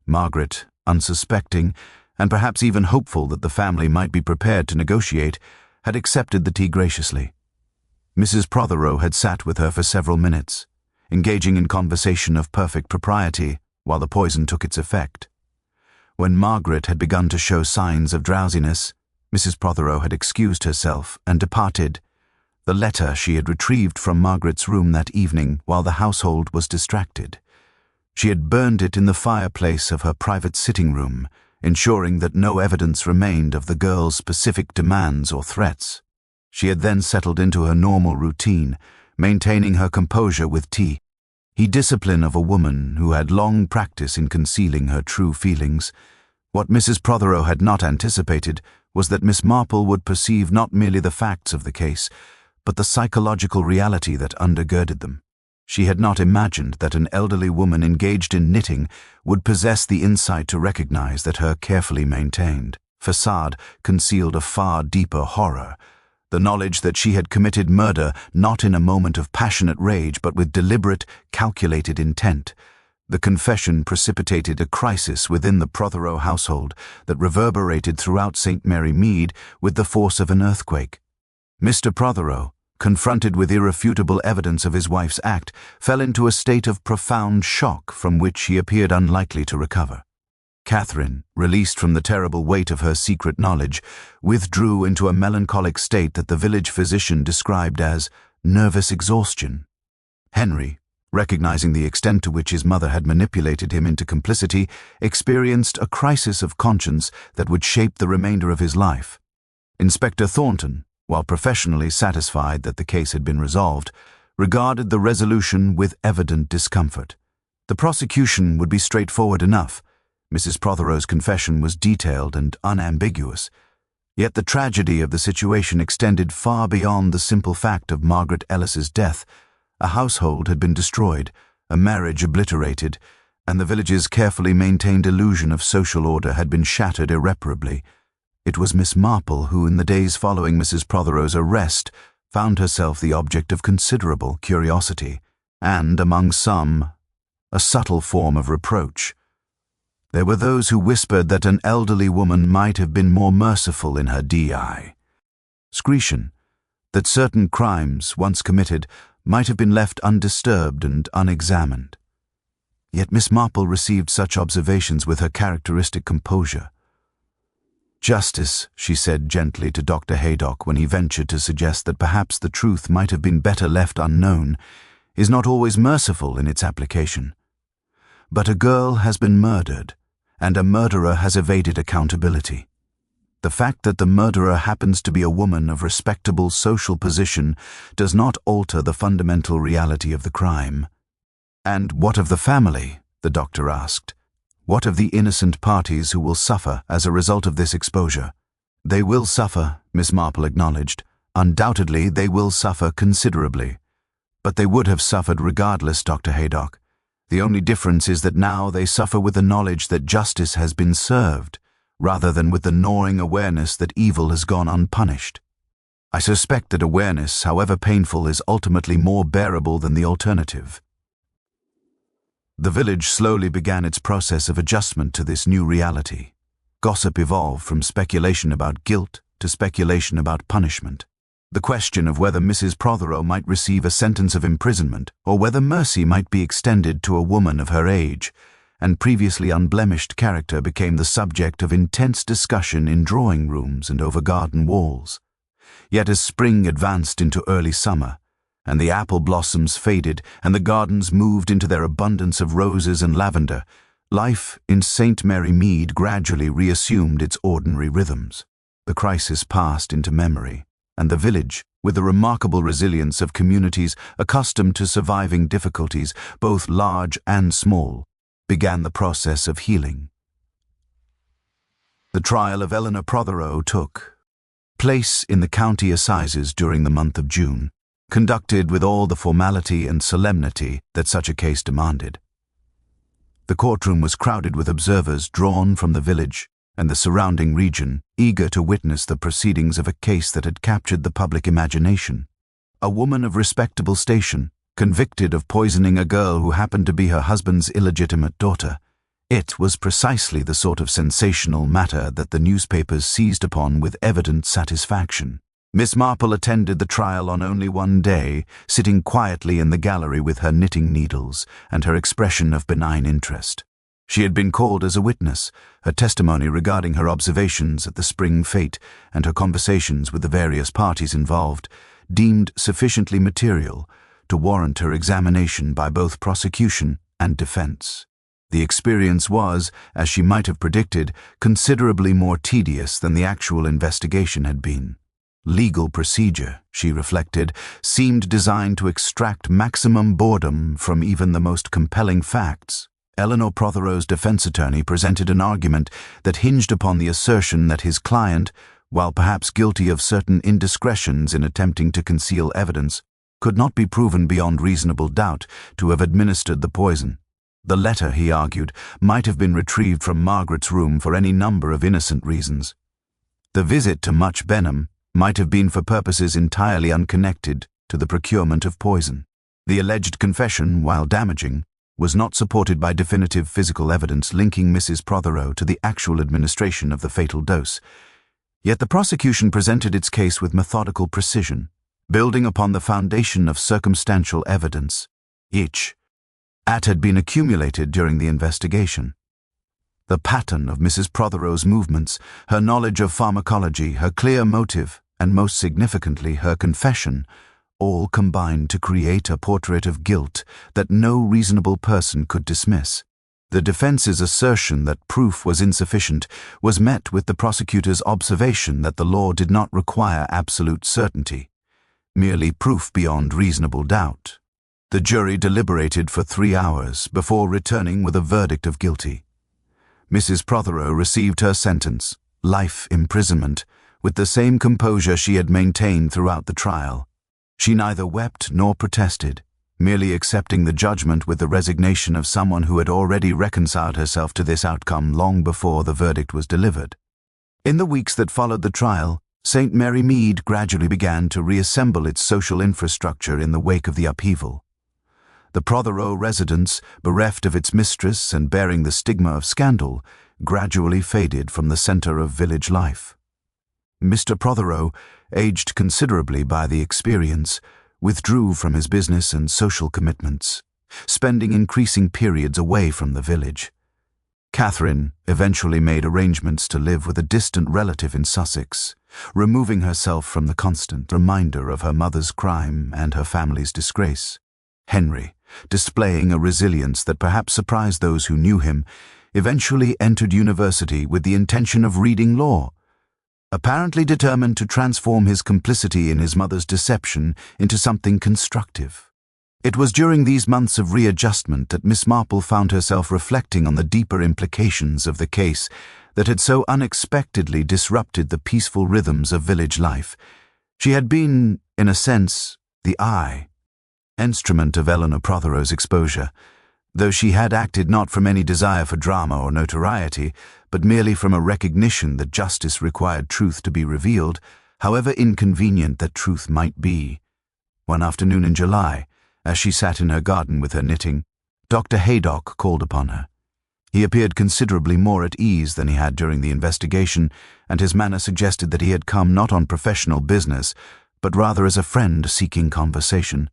Margaret, unsuspecting, and perhaps even hopeful that the family might be prepared to negotiate, had accepted the tea graciously. Mrs. Prothero had sat with her for several minutes, engaging in conversation of perfect propriety while the poison took its effect. When Margaret had begun to show signs of drowsiness, Mrs. Prothero had excused herself and departed. The letter she had retrieved from Margaret's room that evening while the household was distracted. She had burned it in the fireplace of her private sitting room, ensuring that no evidence remained of the girl's specific demands or threats. She had then settled into her normal routine, maintaining her composure with tea, the discipline of a woman who had long practice in concealing her true feelings. What Mrs. Prothero had not anticipated was that Miss Marple would perceive not merely the facts of the case, but the psychological reality that undergirded them. She had not imagined that an elderly woman engaged in knitting would possess the insight to recognize that her carefully maintained facade concealed a far deeper horror, the knowledge that she had committed murder not in a moment of passionate rage but with deliberate, calculated intent. The confession precipitated a crisis within the Prothero household that reverberated throughout St. Mary Mead with the force of an earthquake. Mr. Prothero, confronted with irrefutable evidence of his wife's act, fell into a state of profound shock from which he appeared unlikely to recover. Catherine, released from the terrible weight of her secret knowledge, withdrew into a melancholic state that the village physician described as nervous exhaustion. Henry, recognizing the extent to which his mother had manipulated him into complicity, experienced a crisis of conscience that would shape the remainder of his life. Inspector Thornton, while professionally satisfied that the case had been resolved, regarded the resolution with evident discomfort. The prosecution would be straightforward enough. Mrs. Prothero's confession was detailed and unambiguous. Yet the tragedy of the situation extended far beyond the simple fact of Margaret Ellis's death. A household had been destroyed, a marriage obliterated, and the village's carefully maintained illusion of social order had been shattered irreparably. It was Miss Marple who, in the days following Mrs. Prothero's arrest, found herself the object of considerable curiosity, and, among some, a subtle form of reproach. There were those who whispered that an elderly woman might have been more merciful in her discretion, that certain crimes, once committed, might have been left undisturbed and unexamined. Yet Miss Marple received such observations with her characteristic composure. "Justice," she said gently to Dr. Haydock when he ventured to suggest that perhaps the truth might have been better left unknown, "is not always merciful in its application. But a girl has been murdered, and a murderer has evaded accountability. The fact that the murderer happens to be a woman of respectable social position does not alter the fundamental reality of the crime." "And what of the family?" the doctor asked. "What of the innocent parties who will suffer as a result of this exposure?" "They will suffer," Miss Marple acknowledged. "Undoubtedly, they will suffer considerably. But they would have suffered regardless, Dr. Haydock. The only difference is that now they suffer with the knowledge that justice has been served, rather than with the gnawing awareness that evil has gone unpunished. I suspect that awareness, however painful, is ultimately more bearable than the alternative." The village slowly began its process of adjustment to this new reality. Gossip evolved from speculation about guilt to speculation about punishment. The question of whether Mrs. Prothero might receive a sentence of imprisonment or whether mercy might be extended to a woman of her age and previously unblemished character became the subject of intense discussion in drawing rooms and over garden walls. Yet as spring advanced into early summer, and the apple blossoms faded and the gardens moved into their abundance of roses and lavender, life in St. Mary Mead gradually reassumed its ordinary rhythms. The crisis passed into memory, and the village, with the remarkable resilience of communities accustomed to surviving difficulties, both large and small, began the process of healing. The trial of Eleanor Prothero took place in the county assizes during the month of June, conducted with all the formality and solemnity that such a case demanded. The courtroom was crowded with observers drawn from the village and the surrounding region, eager to witness the proceedings of a case that had captured the public imagination. A woman of respectable station, convicted of poisoning a girl who happened to be her husband's illegitimate daughter. It was precisely the sort of sensational matter that the newspapers seized upon with evident satisfaction. Miss Marple attended the trial on only one day, sitting quietly in the gallery with her knitting needles and her expression of benign interest. She had been called as a witness, her testimony regarding her observations at the spring fete and her conversations with the various parties involved, deemed sufficiently material to warrant her examination by both prosecution and defense. The experience was, as she might have predicted, considerably more tedious than the actual investigation had been. Legal procedure, she reflected, seemed designed to extract maximum boredom from even the most compelling facts. Eleanor Prothero's defense attorney presented an argument that hinged upon the assertion that his client, while perhaps guilty of certain indiscretions in attempting to conceal evidence, could not be proven beyond reasonable doubt to have administered the poison. The letter, he argued, might have been retrieved from Margaret's room for any number of innocent reasons. The visit to Much Benham might have been for purposes entirely unconnected to the procurement of poison. The alleged confession, while damaging, was not supported by definitive physical evidence linking Mrs. Prothero to the actual administration of the fatal dose. Yet the prosecution presented its case with methodical precision, building upon the foundation of circumstantial evidence, which had been accumulated during the investigation. The pattern of Mrs. Prothero's movements, her knowledge of pharmacology, her clear motive, and most significantly her confession, all combined to create a portrait of guilt that no reasonable person could dismiss. The defense's assertion that proof was insufficient was met with the prosecutor's observation that the law did not require absolute certainty, merely proof beyond reasonable doubt. The jury deliberated for 3 hours before returning with a verdict of guilty. Mrs. Prothero received her sentence, life imprisonment, with the same composure she had maintained throughout the trial. She neither wept nor protested, merely accepting the judgment with the resignation of someone who had already reconciled herself to this outcome long before the verdict was delivered. In the weeks that followed the trial, St. Mary Mead gradually began to reassemble its social infrastructure in the wake of the upheaval. The Prothero residence, bereft of its mistress and bearing the stigma of scandal, gradually faded from the center of village life. Mr. Prothero, aged considerably by the experience, withdrew from his business and social commitments, spending increasing periods away from the village. Catherine eventually made arrangements to live with a distant relative in Sussex, removing herself from the constant reminder of her mother's crime and her family's disgrace. Henry, displaying a resilience that perhaps surprised those who knew him, eventually entered university with the intention of reading law, apparently determined to transform his complicity in his mother's deception into something constructive. It was during these months of readjustment that Miss Marple found herself reflecting on the deeper implications of the case that had so unexpectedly disrupted the peaceful rhythms of village life. She had been, in a sense, the instrument of Eleanor Prothero's exposure, though she had acted not from any desire for drama or notoriety, but merely from a recognition that justice required truth to be revealed, however inconvenient that truth might be. One afternoon in July, as she sat in her garden with her knitting, Dr. Haydock called upon her. He appeared considerably more at ease than he had during the investigation, and his manner suggested that he had come not on professional business, but rather as a friend seeking conversation.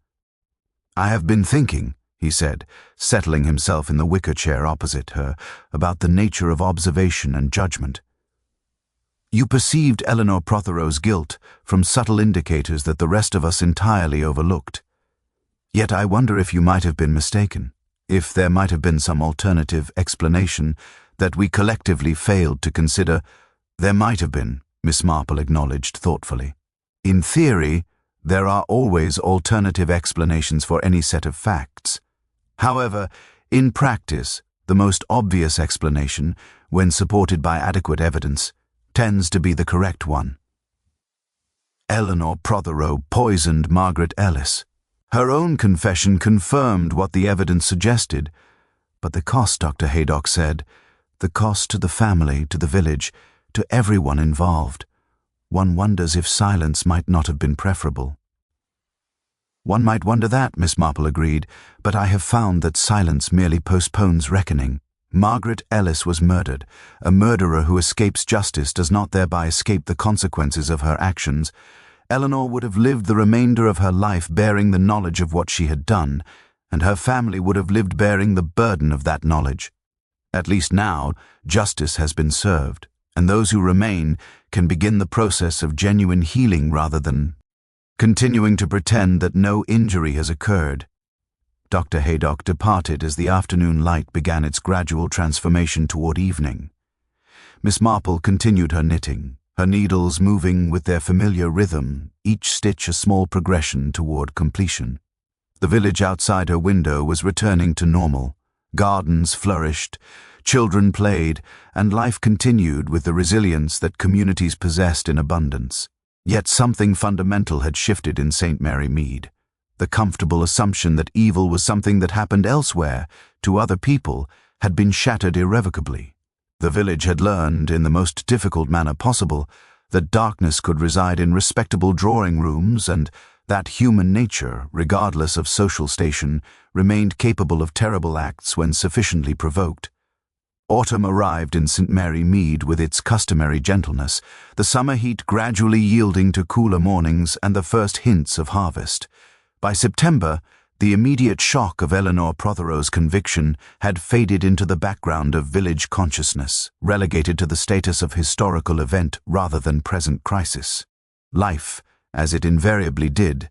"I have been thinking," he said, settling himself in the wicker chair opposite her, "about the nature of observation and judgment. You perceived Eleanor Prothero's guilt from subtle indicators that the rest of us entirely overlooked. Yet I wonder if you might have been mistaken, if there might have been some alternative explanation that we collectively failed to consider." "There might have been," Miss Marple acknowledged thoughtfully. "In theory, there are always alternative explanations for any set of facts. However, in practice, the most obvious explanation, when supported by adequate evidence, tends to be the correct one. Eleanor Prothero poisoned Margaret Ellis. Her own confession confirmed what the evidence suggested. But the cost, Dr. Haydock said, the cost to the family, to the village, to everyone involved. One wonders if silence might not have been preferable." "One might wonder that," Miss Marple agreed, "but I have found that silence merely postpones reckoning. Margaret Ellis was murdered. A murderer who escapes justice does not thereby escape the consequences of her actions. Eleanor would have lived the remainder of her life bearing the knowledge of what she had done, and her family would have lived bearing the burden of that knowledge. At least now, justice has been served, and those who remain can begin the process of genuine healing rather than continuing to pretend that no injury has occurred." Dr. Haydock departed as the afternoon light began its gradual transformation toward evening. Miss Marple continued her knitting, her needles moving with their familiar rhythm, each stitch a small progression toward completion. The village outside her window was returning to normal. Gardens flourished, children played, and life continued with the resilience that communities possessed in abundance. Yet something fundamental had shifted in St. Mary Mead. The comfortable assumption that evil was something that happened elsewhere, to other people, had been shattered irrevocably. The village had learned, in the most difficult manner possible, that darkness could reside in respectable drawing rooms and that human nature, regardless of social station, remained capable of terrible acts when sufficiently provoked. Autumn arrived in St. Mary Mead with its customary gentleness, the summer heat gradually yielding to cooler mornings and the first hints of harvest. By September, the immediate shock of Eleanor Prothero's conviction had faded into the background of village consciousness, relegated to the status of historical event rather than present crisis. Life, as it invariably did,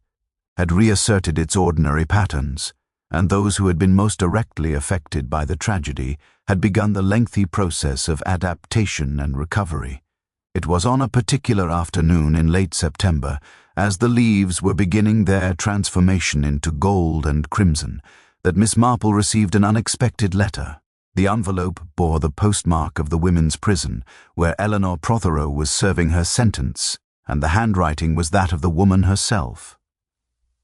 had reasserted its ordinary patterns, and those who had been most directly affected by the tragedy had begun the lengthy process of adaptation and recovery. It was on a particular afternoon in late September, as the leaves were beginning their transformation into gold and crimson, that Miss Marple received an unexpected letter. The envelope bore the postmark of the women's prison, where Eleanor Prothero was serving her sentence, and the handwriting was that of the woman herself.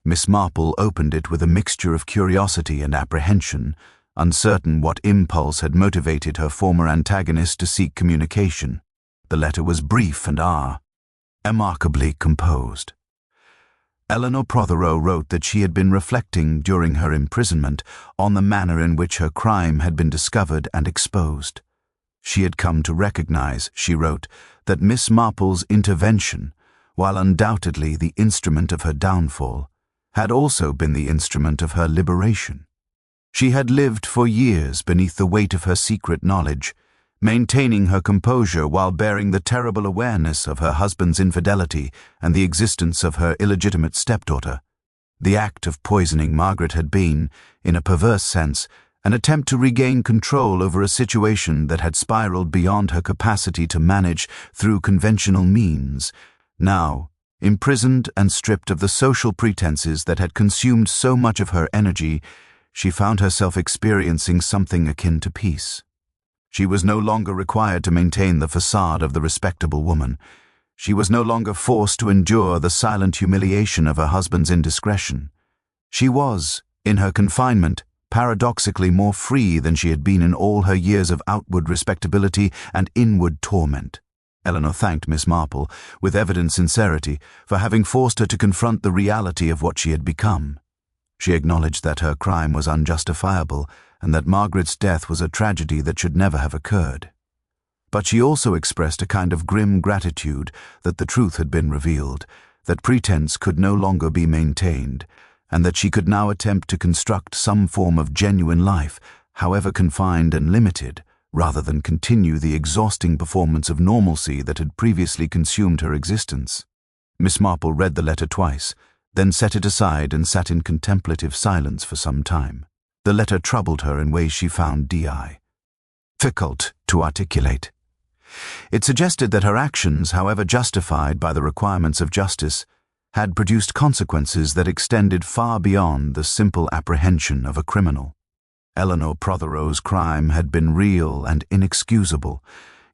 Miss Marple opened it with a mixture of curiosity and apprehension, uncertain what impulse had motivated her former antagonist to seek communication. The letter was brief and remarkably composed. Eleanor Prothero wrote that she had been reflecting during her imprisonment on the manner in which her crime had been discovered and exposed. She had come to recognize, she wrote, that Miss Marple's intervention, while undoubtedly the instrument of her downfall, had also been the instrument of her liberation. She had lived for years beneath the weight of her secret knowledge, maintaining her composure while bearing the terrible awareness of her husband's infidelity and the existence of her illegitimate stepdaughter. The act of poisoning Margaret had been, in a perverse sense, an attempt to regain control over a situation that had spiraled beyond her capacity to manage through conventional means. Now, Imprisoned and stripped of the social pretenses that had consumed so much of her energy, she found herself experiencing something akin to peace. She was no longer required to maintain the facade of the respectable woman. She was no longer forced to endure the silent humiliation of her husband's indiscretion. She was, in her confinement, paradoxically more free than she had been in all her years of outward respectability and inward torment. Eleanor thanked Miss Marple, with evident sincerity, for having forced her to confront the reality of what she had become. She acknowledged that her crime was unjustifiable and that Margaret's death was a tragedy that should never have occurred. But she also expressed a kind of grim gratitude that the truth had been revealed, that pretense could no longer be maintained, and that she could now attempt to construct some form of genuine life, however confined and limited, rather than continue the exhausting performance of normalcy that had previously consumed her existence. Miss Marple read the letter twice, then set it aside and sat in contemplative silence for some time. The letter troubled her in ways she found difficult to articulate. It suggested that her actions, however justified by the requirements of justice, had produced consequences that extended far beyond the simple apprehension of a criminal. Eleanor Prothero's crime had been real and inexcusable,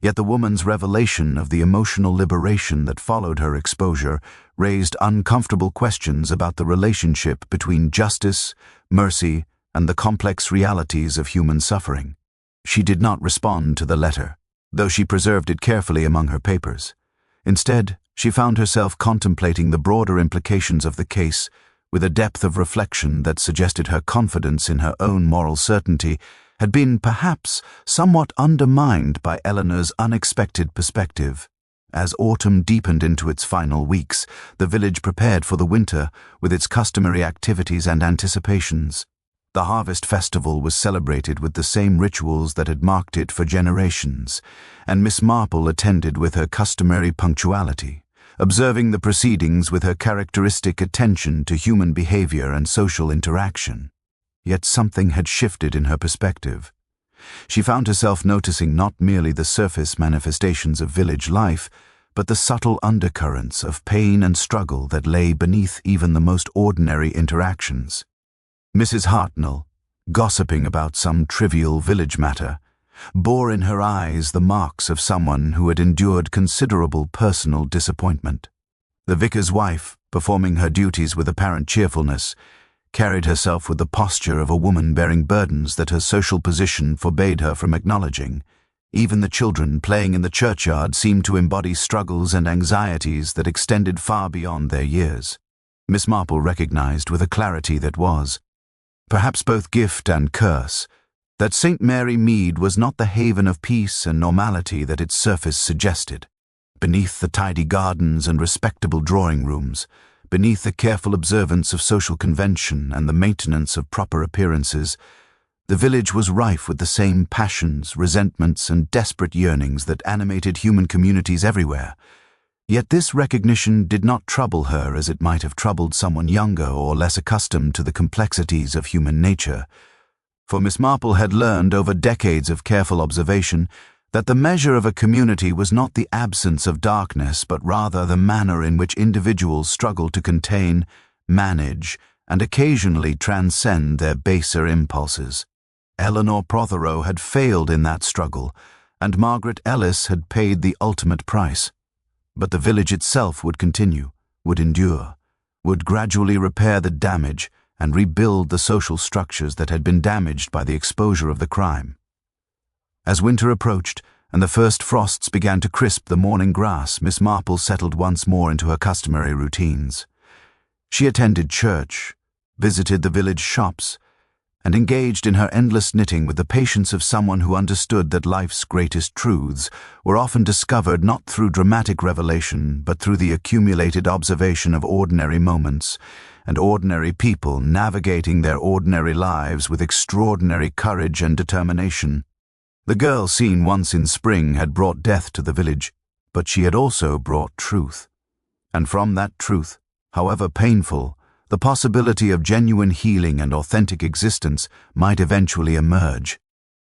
yet the woman's revelation of the emotional liberation that followed her exposure raised uncomfortable questions about the relationship between justice, mercy, and the complex realities of human suffering. She did not respond to the letter, though she preserved it carefully among her papers. Instead, she found herself contemplating the broader implications of the case with a depth of reflection that suggested her confidence in her own moral certainty had been perhaps somewhat undermined by Eleanor's unexpected perspective. As autumn deepened into its final weeks, the village prepared for the winter with its customary activities and anticipations. The harvest festival was celebrated with the same rituals that had marked it for generations, and Miss Marple attended with her customary punctuality, observing the proceedings with her characteristic attention to human behavior and social interaction. Yet something had shifted in her perspective. She found herself noticing not merely the surface manifestations of village life, but the subtle undercurrents of pain and struggle that lay beneath even the most ordinary interactions. Mrs. Hartnell, gossiping about some trivial village matter, bore in her eyes the marks of someone who had endured considerable personal disappointment. The vicar's wife, performing her duties with apparent cheerfulness, carried herself with the posture of a woman bearing burdens that her social position forbade her from acknowledging. Even the children playing in the churchyard seemed to embody struggles and anxieties that extended far beyond their years. Miss Marple recognized with a clarity that was, perhaps both gift and curse, that St. Mary Mead was not the haven of peace and normality that its surface suggested. Beneath the tidy gardens and respectable drawing rooms, beneath the careful observance of social convention and the maintenance of proper appearances, the village was rife with the same passions, resentments, and desperate yearnings that animated human communities everywhere. Yet this recognition did not trouble her as it might have troubled someone younger or less accustomed to the complexities of human nature. For Miss Marple had learned over decades of careful observation that the measure of a community was not the absence of darkness, but rather the manner in which individuals struggle to contain, manage, and occasionally transcend their baser impulses. Eleanor Prothero had failed in that struggle, and Margaret Ellis had paid the ultimate price. But the village itself would continue, would endure, would gradually repair the damage and rebuild the social structures that had been damaged by the exposure of the crime. As winter approached and the first frosts began to crisp the morning grass, Miss Marple settled once more into her customary routines. She attended church, visited the village shops, and engaged in her endless knitting with the patience of someone who understood that life's greatest truths were often discovered not through dramatic revelation, but through the accumulated observation of ordinary moments and ordinary people navigating their ordinary lives with extraordinary courage and determination. The girl seen once in spring had brought death to the village, but she had also brought truth. And from that truth, however painful, the possibility of genuine healing and authentic existence might eventually emerge.